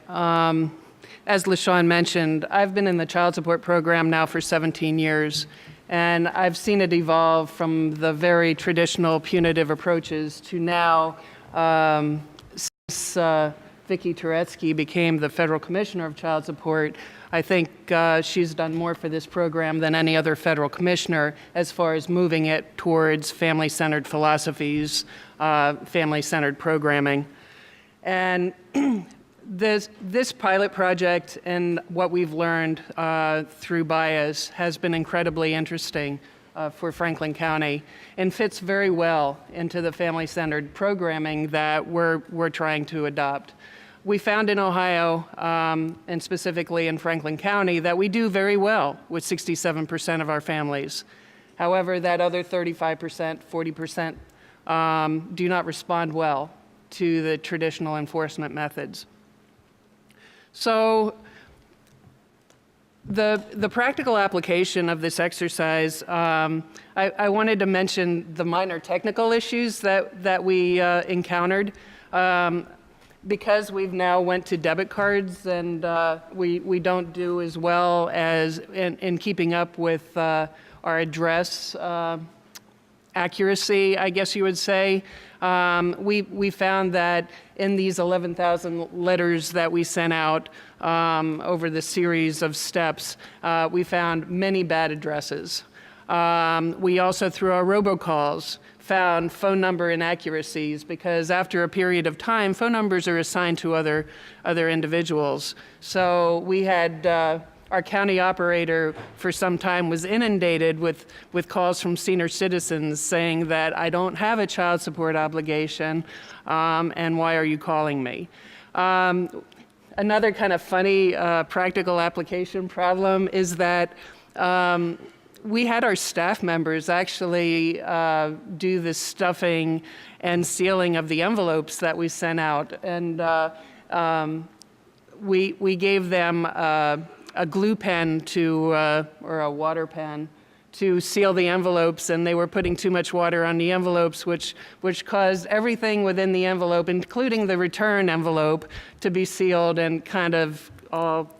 as Lashawn mentioned, I've been in the child support program now for 17 years, and I've seen it evolve from the very traditional punitive approaches to now, since Vicki Turetsky became the federal commissioner of child support, I think she's done more for this program than any other federal commissioner as far as moving it towards family-centered philosophies, family-centered programming. And this pilot project and what we've learned through BIAS has been incredibly interesting for Franklin County and fits very well into the family-centered programming that we're trying to adopt. We found in Ohio, and specifically in Franklin County, that we do very well with 67% of our families. However, that other 35%, 40% do not respond well to the traditional enforcement methods. So the practical application of this exercise, I wanted to mention the minor technical issues that we encountered. Because we've now went to debit cards and we don't do as well as in keeping up with our address accuracy, I guess you would say. We found that in these 11,000 letters that we sent out over the series of steps, we found many bad addresses. We also, through our robocalls, found phone number inaccuracies because after a period of time, phone numbers are assigned to other individuals. So we had our county operator for some time was inundated with calls from senior citizens saying that I don't have a child support obligation, and why are you calling me? Another kind of funny practical application problem is that we had our staff members actually do the stuffing and sealing of the envelopes that we sent out, and we gave them a glue pen or a water pen to seal the envelopes, and they were putting too much water on the envelopes, which caused everything within the envelope, including the return envelope, to be sealed and kind of all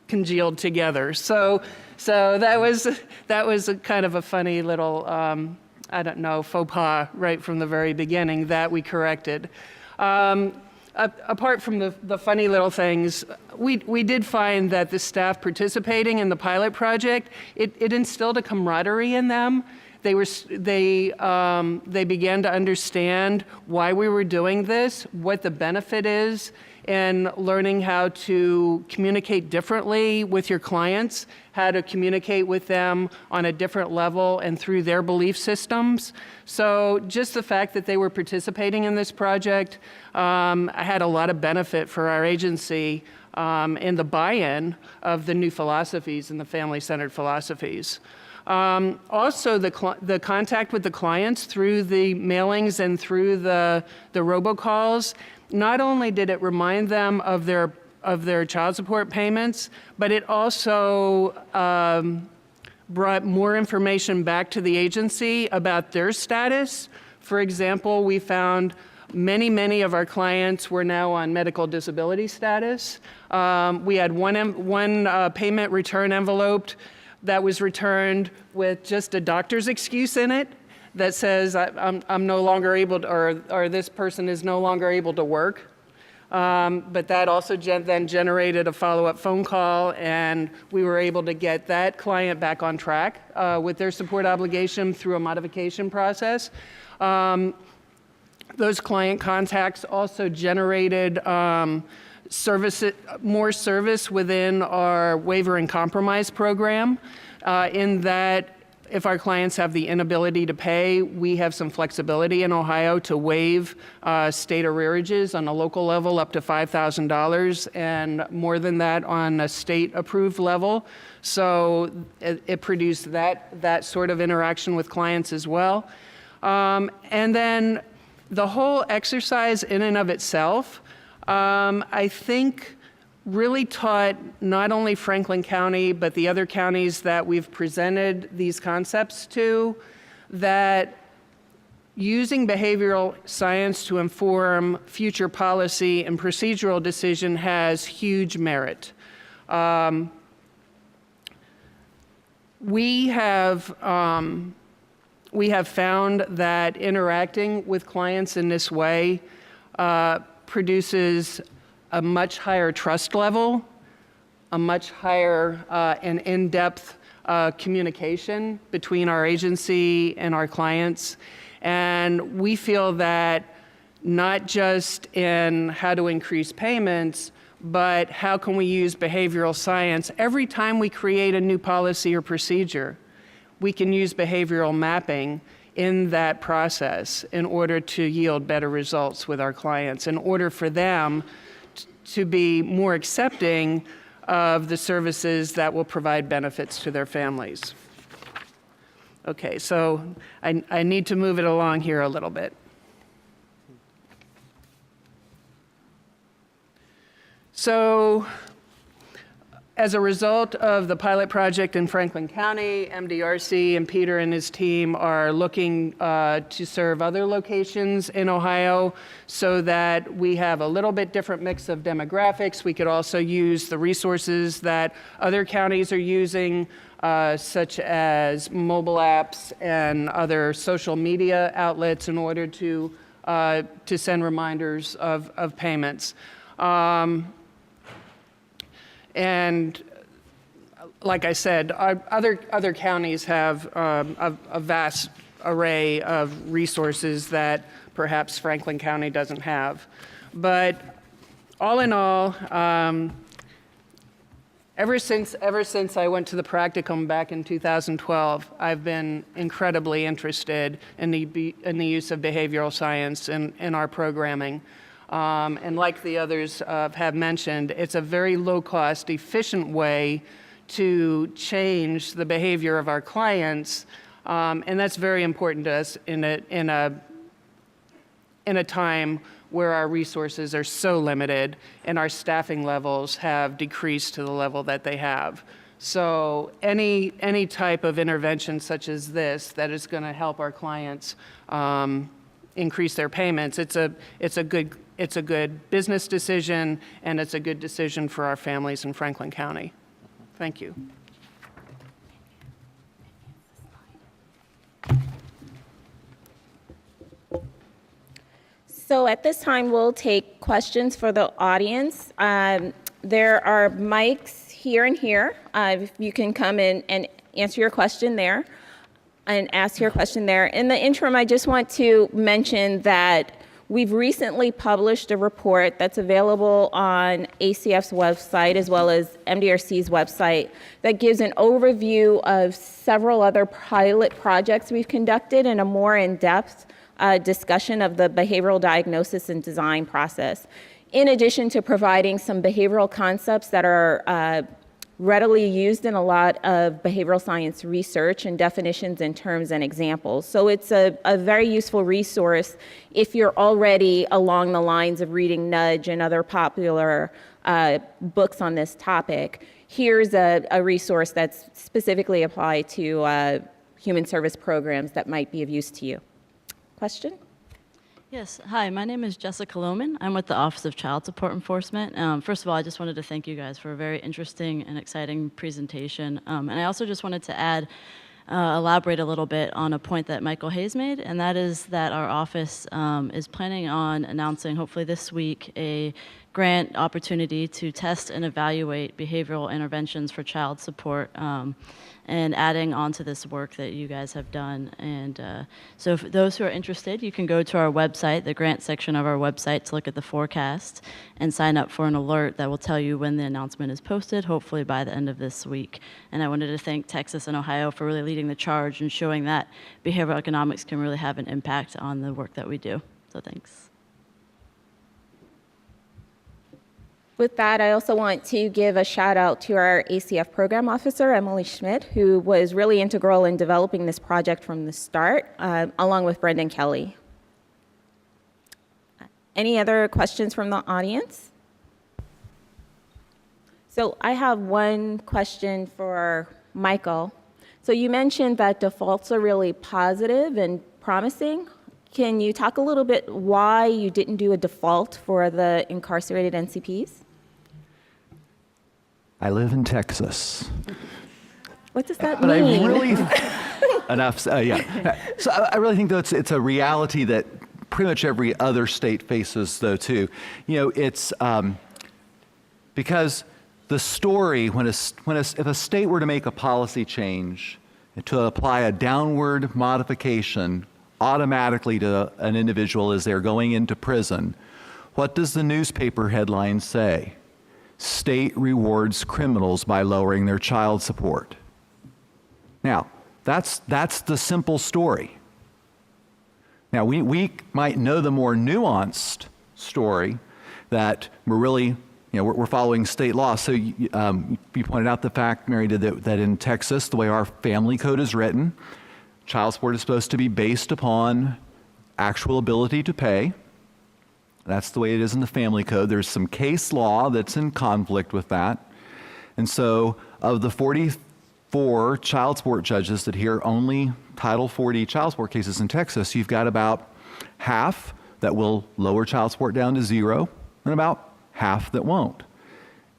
congealed together. So that was a kind of a funny little, I don't know, faux pas right from the very beginning that we corrected. Apart from the funny little things, we did find that the staff participating in the pilot project, it instilled a camaraderie in them they began to understand why we were doing this, what the benefit is in learning how to communicate differently with your clients, how to communicate with them on a different level and through their belief systems. So just the fact that they were participating in this project had a lot of benefit for our agency in the buy-in of the new philosophies and the family-centered philosophies. Also, the contact with the clients through the mailings and through the robocalls, not only did it remind them of their child support payments, but it also brought more information back to the agency about their status. For example, we found many of our clients were now on medical disability status. We had one payment return envelope that was returned with just a doctor's excuse in it that says I'm no longer able to, or this person is no longer able to work. But that also then generated a follow-up phone call, and we were able to get that client back on track with their support obligation through a modification process. Those client contacts also generated more service within our waiver and compromise program, in that if our clients have the inability to pay, we have some flexibility in Ohio to waive state arrearages on a local level up to $5,000 and more than that on a state-approved level. So it produced that sort of interaction with clients as well. And then the whole exercise in and of itself, I think really taught not only Franklin County, but the other counties that we've presented these concepts to, that using behavioral science to inform future policy and procedural decision has huge merit. We have found that interacting with clients in this way produces a much higher trust level, a much higher and in-depth communication between our agency and our clients. And we feel that not just in how to increase payments, but how can we use behavioral science every time we create a new policy or procedure. We can use behavioral mapping in that process in order to yield better results with our clients, in order for them to be more accepting of the services that will provide benefits to their families. Okay, so I need to move it along here a little bit. So, as a result of the pilot project in Franklin County, MDRC and Peter and his team are looking to serve other locations in Ohio so that we have a little bit different mix of demographics. We could also use the resources that other counties are using, such as mobile apps and other social media outlets in order to send reminders of payments. And like I said, other counties have a vast array of resources that perhaps Franklin County doesn't have. But all in all, ever since I went to the practicum back in 2012, I've been incredibly interested in the use of behavioral science in our programming. And like the others have mentioned, it's a very low-cost, efficient way to change the behavior of our clients, and that's very important to us in a time where our resources are so limited and our staffing levels have decreased to the level that they have. So any type of intervention such as this that is going to help our clients increase their payments, it's a good business decision, and it's a good decision for our families in Franklin County. Thank you. So at this time, we'll take questions for the audience. There are mics here and here. You can come in and answer your question there. and ask your question there. In the interim, I just want to mention that we've recently published a report that's available on ACF's website as well as MDRC's website that gives an overview of several other pilot projects we've conducted and a more in-depth discussion of the behavioral diagnosis and design process, in addition to providing some behavioral concepts that are readily used in a lot of behavioral science research and definitions and terms and examples. So it's a very useful resource if you're already along the lines of reading Nudge and other popular books on this topic. Here's a resource that's specifically applied to human service programs that might be of use to you. Question? Yes, hi, my name is Jessica Lohman. I'm with the Office of Child Support Enforcement. First of all, I just wanted to thank you guys for a very interesting and exciting presentation. And I also just wanted to elaborate a little bit on a point that Michael Hayes made, and that is that our office is planning on announcing, hopefully this week, a grant opportunity to test and evaluate behavioral interventions for child support, and adding on to this work that you guys have done. And so for those who are interested, you can go to our website, the grant section of our website, to look at the forecast and sign up for an alert that will tell you when the announcement is posted, hopefully by the end of this week. And I wanted to thank Texas and Ohio for really leading the charge and showing that behavioral economics can really have an impact on the work that we do. So thanks. With that, I also want to give a shout out to our ACF program officer, Emily Schmidt, who was really integral in developing this project from the start, along with Brendan Kelly. Any other questions from the audience? So I have one question for Michael. So you mentioned that defaults are really positive and promising. Can you talk a little bit why you didn't do a default for the incarcerated NCPs? I live in Texas. What does that But mean? I really enough. Yeah. So I really think though it's a reality that pretty much every other state faces though too. You know, it's because the story if a state were to make a policy change to apply a downward modification automatically to an individual as they're going into prison, what does the newspaper headline say? State rewards criminals by lowering their child support. Now, that's the simple story. Now, we might know the more nuanced story that we're really, we're following state law. So you pointed out the fact, Mary did, that in Texas, the way our family code is written, child support is supposed to be based upon actual ability to pay. That's the way it is in the family code. There's some case law that's in conflict with that. And so of the 44 child support judges that hear only Title 40 child support cases in Texas, you've got about half that will lower child support down to zero and about half that won't.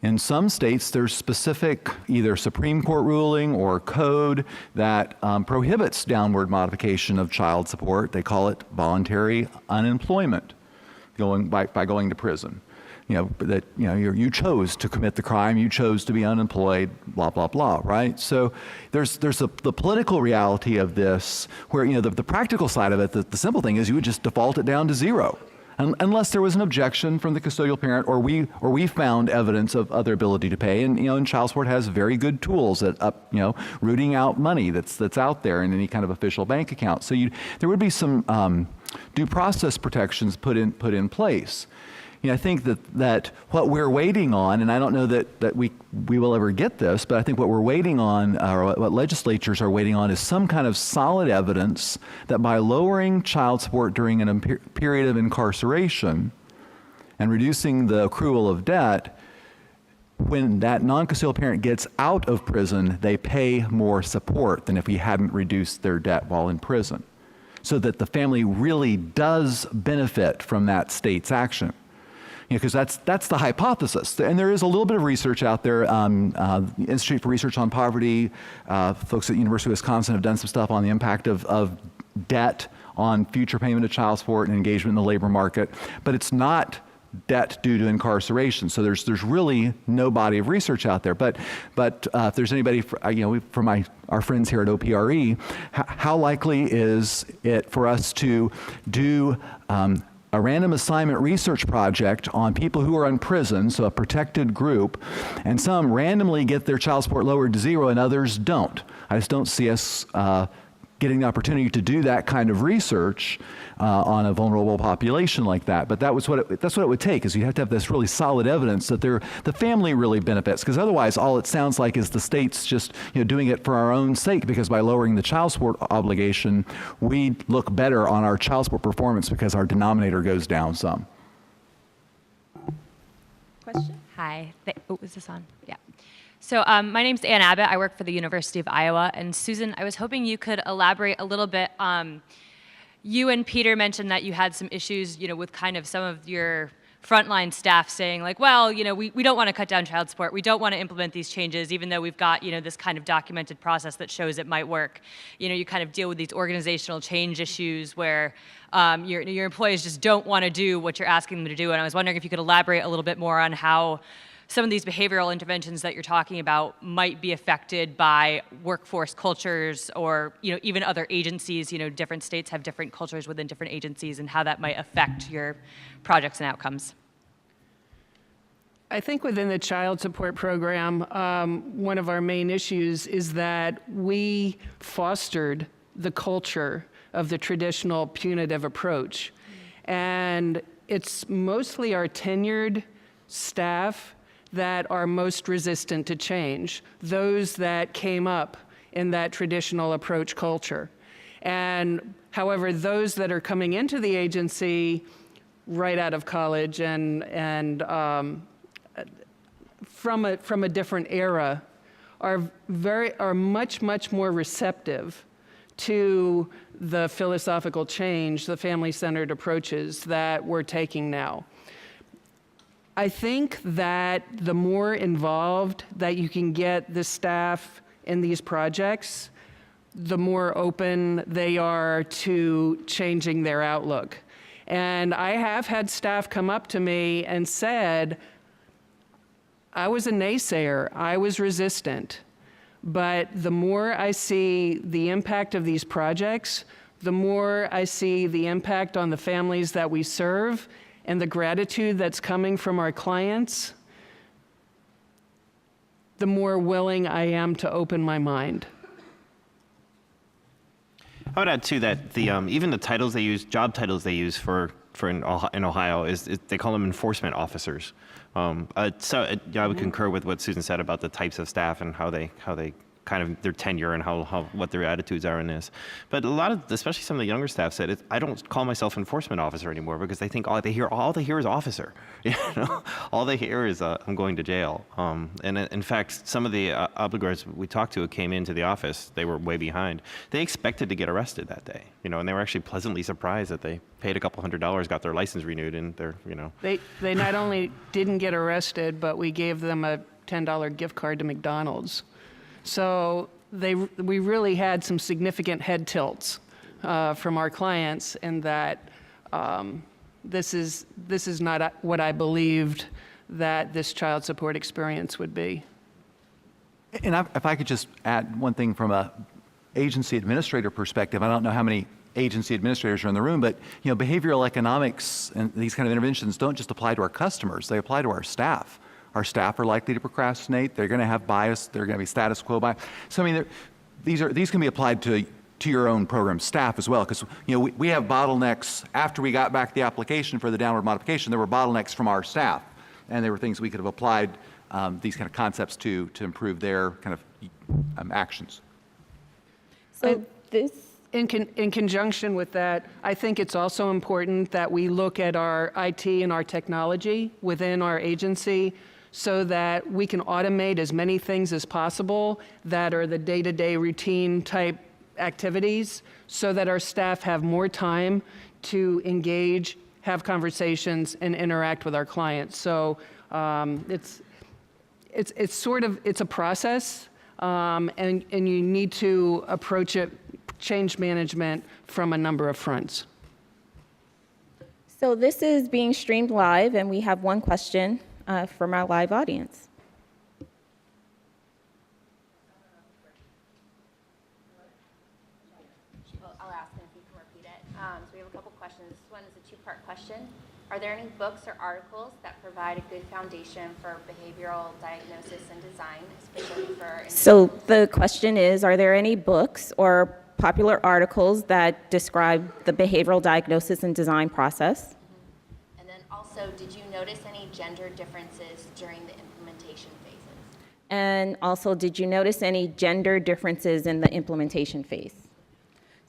In some states, there's specific either Supreme Court ruling or code that prohibits downward modification of child support. They call it voluntary unemployment. By going to prison, you chose to commit the crime, you chose to be unemployed, blah blah blah, right? So there's the political reality of this, where the practical side of it, the simple thing is you would just default it down to zero, unless there was an objection from the custodial parent, or we found evidence of other ability to pay, and child support has very good tools at rooting out money that's out there in any kind of official bank account. So there would be some due process protections put in place. I think that what we're waiting on, and I don't know that we will ever get this, but I think what we're waiting on, or what legislatures are waiting on, is some kind of solid evidence that by lowering child support during a period of incarceration and reducing the accrual of debt, when that non-custodial parent gets out of prison, they pay more support than if we hadn't reduced their debt while in prison, so that the family really does benefit from that state's action. Because that's the hypothesis. And there is a little bit of research out there. The Institute for Research on Poverty, folks at the University of Wisconsin have done some stuff on the impact of debt on future payment of child support and engagement in the labor market. But it's not debt due to incarceration. So there's really no body of research out there. But if there's anybody, from our friends here at OPRE, how likely is it for us to do a random assignment research project on people who are in prison, so a protected group, and some randomly get their child support lowered to 0 and others don't? I just don't see us getting the opportunity to do that kind of research on a vulnerable population like that. But that's what it would take, is you have to have this really solid evidence that the family really benefits, because otherwise all it sounds like is the state's just doing it for our own sake, because by lowering the child support obligation, we look better on our child support performance because our denominator goes down some. Question? Hi. Is this on? Yeah. So my name's Ann Abbott. I work for the University of Iowa. And Susan, I was hoping you could elaborate a little bit. You and Peter mentioned that you had some issues, with kind of some of your frontline staff saying like, well, we don't want to cut down child support. We don't want to implement these changes, even though we've got, this kind of documented process that shows it might work. You kind of deal with these organizational change issues where your employees just don't want to do what you're asking them to do. And I was wondering if you could elaborate a little bit more on how some of these behavioral interventions that you're talking about might be affected by workforce cultures or, even other agencies. Different states have different cultures within different agencies, and how that might affect your projects and outcomes. I think within the child support program, one of our main issues is that we fostered the culture of the traditional punitive approach. And it's mostly our tenured staff that are most resistant to change, those that came up in that traditional approach culture. And however, those that are coming into the agency right out of college and from a different era are much more receptive to the philosophical change, the family-centered approaches that we're taking now. I think that the more involved that you can get the staff in these projects, the more open they are to changing their outlook. And I have had staff come up to me and said, I was a naysayer, I was resistant, but the more I see the impact of these projects, the more I see the impact on the families that we serve and the gratitude that's coming from our clients, the more willing I am to open my mind. I would add too that even the titles they use, job titles they use in Ohio is they call them enforcement officers. I would concur with what Susan said about the types of staff and how they kind of their tenure and what their attitudes are in this. But a lot of, especially some of the younger staff said, I don't call myself enforcement officer anymore because they think all they hear is officer. All they hear is I'm going to jail. And in fact, some of the obligors we talked to who came into the office, they were way behind. They expected to get arrested that day, and they were actually pleasantly surprised that they paid a couple $100s, got their license renewed, and they're, They not only didn't get arrested, but we gave them a $10 gift card to McDonald's. So we really had some significant head tilts from our clients in that this is not what I believed that this child support experience would be. And if I could just add one thing from a agency administrator perspective, I don't know how many agency administrators are in the room, but behavioral economics and these kind of interventions don't just apply to our customers, they apply to our staff. Our staff are likely to procrastinate. They're going to have bias. They're going to be status quo bias. So I mean, these can be applied to your own program staff as well, because we have bottlenecks. After we got back the application for the downward modification, there were bottlenecks from our staff, and there were things we could have applied these kind of concepts to improve their kind of actions. So this. In conjunction with that, I think it's also important that we look at our IT and our technology within our agency so that we can automate as many things as possible that are the day-to-day routine type activities so that our staff have more time to engage, have conversations, and interact with our clients. So it's a process, and you need to approach it, change management, from a number of fronts. So this is being streamed live, and we have one question from our live audience. I'll ask and if you can repeat it. So we have a couple questions. This one is a two-part question. Are there any books or articles that provide a good foundation for behavioral diagnosis and design, especially for... So the question is, are there any books or popular articles that describe the behavioral diagnosis and design process? Mm-hmm. And then also, did you notice any gender differences during the implementation phases? And also, did you notice any gender differences in the implementation phase?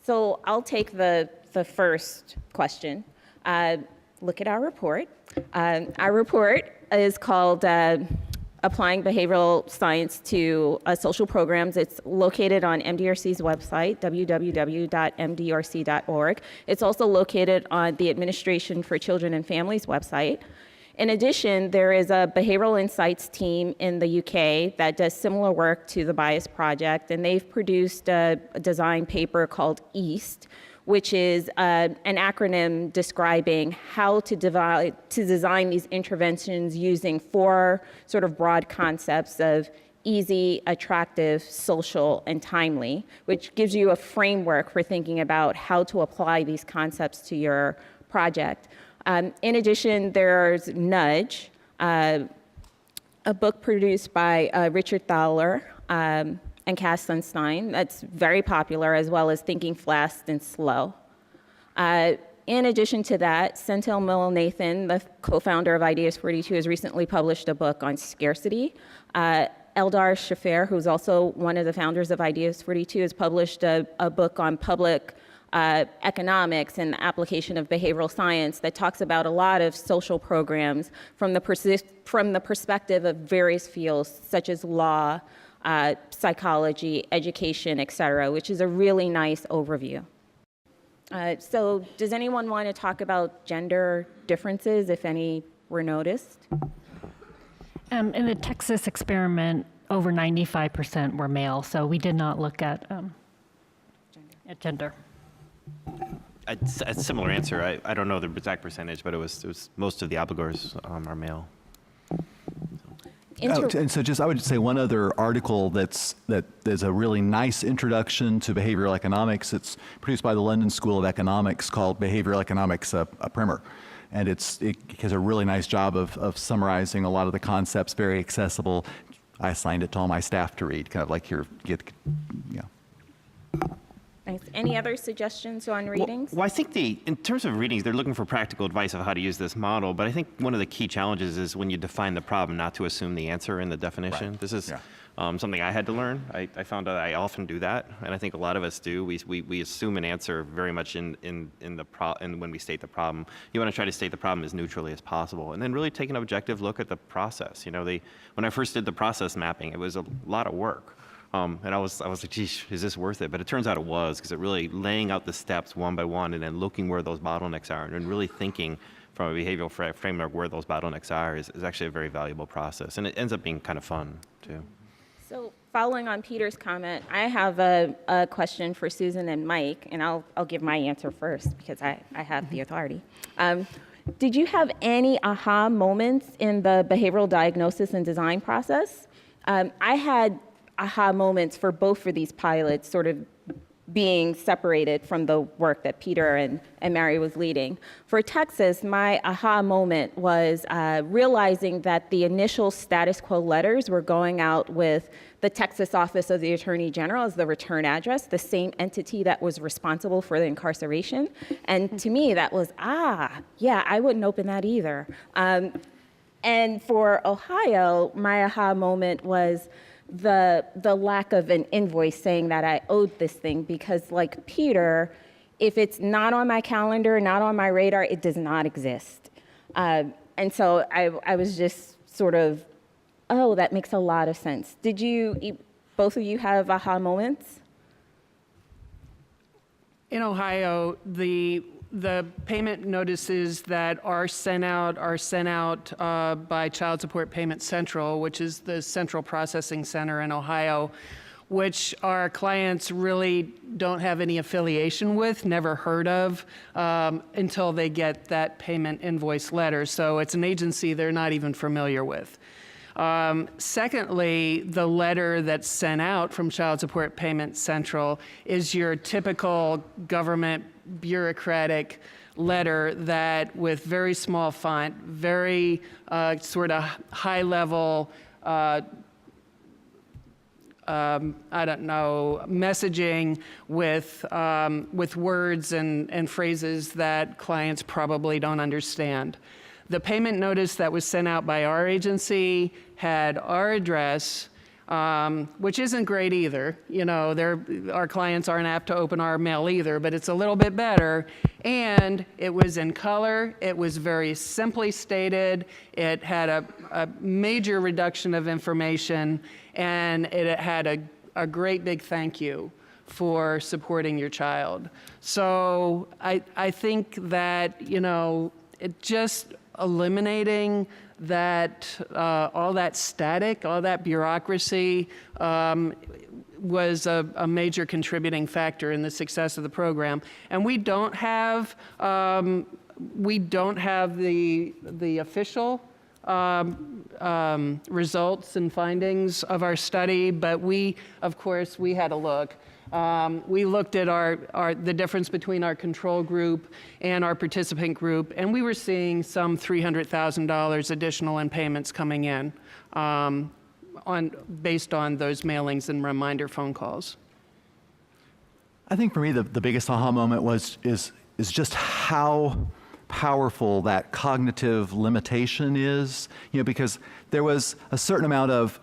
So I'll take the first question. Look at our report. Our report is called Applying Behavioral Science to Social Programs. It's located on MDRC's website, www.mdrc.org. It's also located on the Administration for Children and Families website. In addition, there is a behavioral insights team in the UK that does similar work to the BIAS project, and they've produced a design paper called EAST, which is an acronym describing how to design these interventions using 4 sort of broad concepts of easy, attractive, social, and timely, which gives you a framework for thinking about how to apply these concepts to your project. In addition, there's Nudge, a book produced by Richard Thaler, and Cass Sunstein that's very popular, as well as Thinking Fast and Slow. In addition to that, Senthil Nathan, the co-founder of Ideas 42, has recently published a book on scarcity. Eldar Shafir, who's also one of the founders of Ideas 42, has published a book on public economics and the application of behavioral science that talks about a lot of social programs from the perspective of various fields, such as law, psychology, education, et cetera, which is a really nice overview. So does anyone want to talk about gender differences, if any were noticed? In the Texas experiment, over 95% were male, so we did not look at gender. A similar answer. I don't know the exact percentage, but it was most of the obligors are male. And so I would say one other article that is a really nice introduction to behavioral economics. It's produced by the London School of Economics called Behavioral Economics, a primer. And it does a really nice job of summarizing a lot of the concepts, very accessible. I assigned it to all my staff to read, kind of like Nice. Any other suggestions on readings? Well, I think in terms of readings, they're looking for practical advice of how to use this model. But I think one of the key challenges is when you define the problem, not to assume the answer in the definition. Right. This is something I had to learn. I found out I often do that, and I think a lot of us do. We assume an answer very much in when we state the problem. You want to try to state the problem as neutrally as possible, and then really take an objective look at the process. You know, when I first did the process mapping, it was a lot of work. And I was like, geez, is this worth it? But it turns out it was, because it really laying out the steps one by one and then looking where those bottlenecks are and really thinking from a behavioral framework where those bottlenecks are is actually a very valuable process. And it ends up being kind of fun, too. So following on Peter's comment, I have a question for Susan and Mike, and I'll give my answer first because I have the authority. Did you have any aha moments in the behavioral diagnosis and design process? I had aha moments for both of these pilots sort of being separated from the work that Peter and Mary was leading. For Texas, my aha moment was realizing that the initial status quo letters were going out with the Texas Office of the Attorney General as the return address, the same entity that was responsible for the incarceration. And to me, that was, yeah, I wouldn't open that either. And for Ohio, my aha moment was the lack of an invoice saying that I owed this thing, because like Peter, if it's not on my calendar, not on my radar, it does not exist. And so I was just sort of, oh, that makes a lot of sense. Did both of you have aha moments? In Ohio, the payment notices that are sent out by Child Support Payment Central, which is the central processing center in Ohio, which our clients really don't have any affiliation with, never heard of, until they get that payment invoice letter. So it's an agency they're not even familiar with. Secondly, the letter that's sent out from Child Support Payment Central is your typical government bureaucratic letter that with very small font, very sort of high level, I don't know, messaging with words and phrases that clients probably don't understand. The payment notice that was sent out by our agency had our address, which isn't great either. You know, our clients aren't apt to open our mail either, but it's a little bit better. And it was in color. It was very simply stated. It had a major reduction of information, and it had a great big thank you for supporting your child. So I think that, you know, it just eliminating that all that static, all that bureaucracy was a major contributing factor in the success of the program. And we don't have the official results and findings of our study, but we had a look. We looked at the difference between our control group and our participant group, and we were seeing some $300,000 additional in payments coming in based on those mailings and reminder phone calls. I think for me, the biggest aha moment is just how powerful that cognitive limitation is, you know, because there was a certain amount of,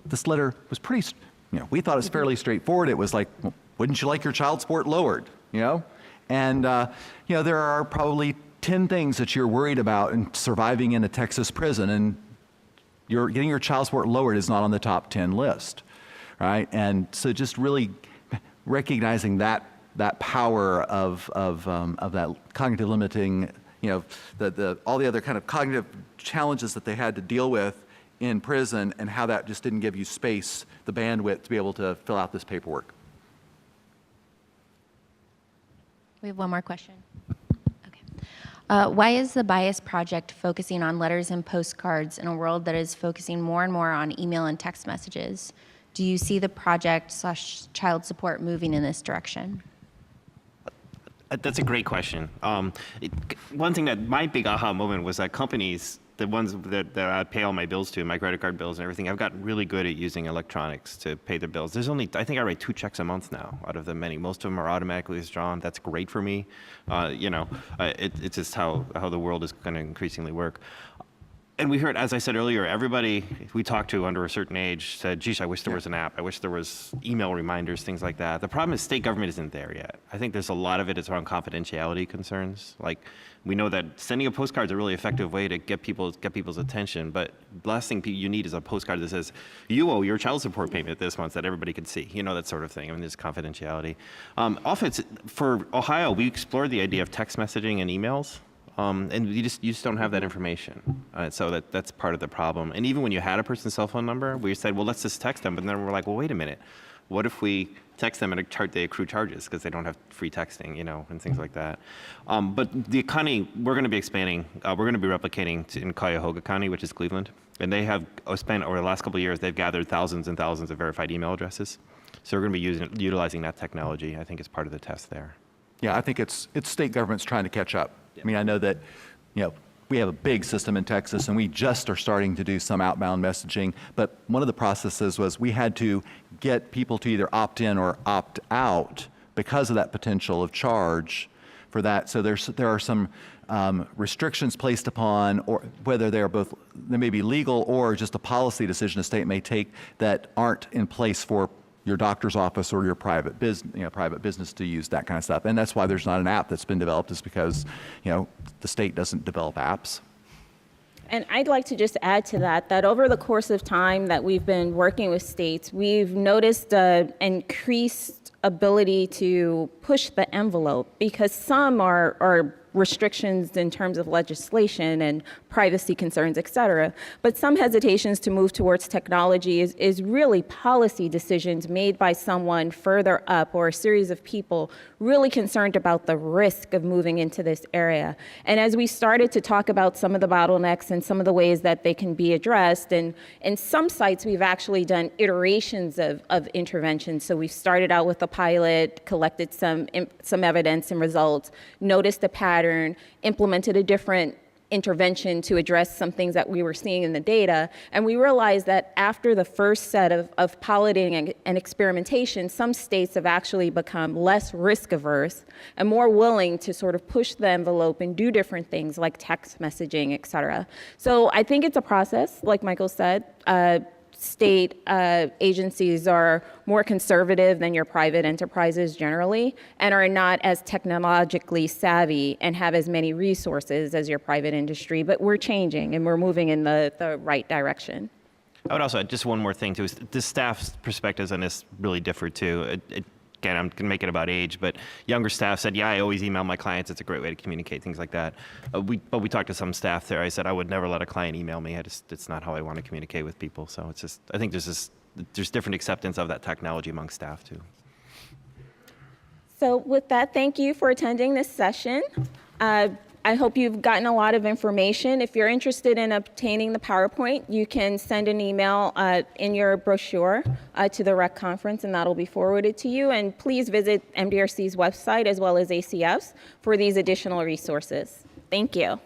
this letter was pretty, you know, we thought it was fairly straightforward. It was like, well, wouldn't you like your child support lowered, you know? And, there are probably 10 things that you're worried about in surviving in a Texas prison, and getting your child support lowered is not on the top 10 list, right? And so just really recognizing that power of that cognitive limiting, you know, all the other kind of cognitive challenges that they had to deal with in prison, and how that just didn't give you space, the bandwidth to be able to fill out this paperwork. We have one more question. Okay. Why is the Bias Project focusing on letters and postcards in a world that is focusing more and more on email and text messages? Do you see the project/child support moving in this direction? That's a great question. One thing that my big aha moment was that companies, the ones that I pay all my bills to, my credit card bills and everything, I've gotten really good at using electronics to pay their bills. There's only, I think I write 2 checks a month now out of the many. Most of them are automatically withdrawn. That's great for me. It's just how the world is going to increasingly work. And we heard, as I said earlier, everybody we talked to under a certain age said, geez, I wish there was an app. I wish there was email reminders, things like that. The problem is state government isn't there yet. I think there's a lot of it is around confidentiality concerns. Like, we know that sending a postcard is a really effective way to get people's attention, but the last thing you need is a postcard that says, you owe your child support payment this month, that everybody can see, you know, that sort of thing. I mean, there's confidentiality. Often, for Ohio, we explored the idea of text messaging and emails. And you just don't have that information. So that's part of the problem. And even when you had a person's cell phone number, we said, well, let's just text them. But then we're like, well, wait a minute. What if we text them and they accrue charges because they don't have free texting, you know, and things like that. But the county, we're going to be expanding. We're going to be replicating in Cuyahoga County, which is Cleveland. And they have spent, over the last couple of years, they've gathered thousands and thousands of verified email addresses. So we're going to be utilizing that technology, I think, as part of the test there. Yeah, I think it's state governments trying to catch up. I mean, I know that, you know, we have a big system in Texas, and we just are starting to do some outbound messaging. But one of the processes was we had to get people to either opt in or opt out because of that potential of charge for that. So there are some restrictions placed upon, or whether they may be legal or just a policy decision a state may take that aren't in place for your doctor's office or your private business to use that kind of stuff. And that's why there's not an app that's been developed, is because, you know, the state doesn't develop apps. And I'd like to just add to that over the course of time that we've been working with states, we've noticed an increased ability to push the envelope, because some are restrictions in terms of legislation and privacy concerns, et cetera. But some hesitations to move towards technology is really policy decisions made by someone further up or a series of people really concerned about the risk of moving into this area. And as we started to talk about some of the bottlenecks and some of the ways that they can be addressed, and in some sites we've actually done iterations of interventions. So we started out with a pilot, collected some evidence and results, noticed a pattern, implemented a different intervention to address some things that we were seeing in the data. And we realized that after the first set of piloting and experimentation, some states have actually become less risk averse and more willing to sort of push the envelope and do different things like text messaging, et cetera. So I think it's a process, like Michael said. State agencies are more conservative than your private enterprises generally and are not as technologically savvy and have as many resources as your private industry, but we're changing and we're moving in the right direction. I would also add just one more thing too. Is the staff's perspectives on this really differ too. Again, I'm going to make it about age, but younger staff said, yeah, I always email my clients. It's a great way to communicate, things like that. But we talked to some staff there. I said, I would never let a client email me. It's not how I want to communicate with people. So it's just, I think there's different acceptance of that technology among staff too. So with that, thank you for attending this session. I hope you've gotten a lot of information. If you're interested in obtaining the PowerPoint, you can send an email in your brochure to the WREC conference, and that'll be forwarded to you. And please visit MDRC's website as well as ACF's for these additional resources. Thank you.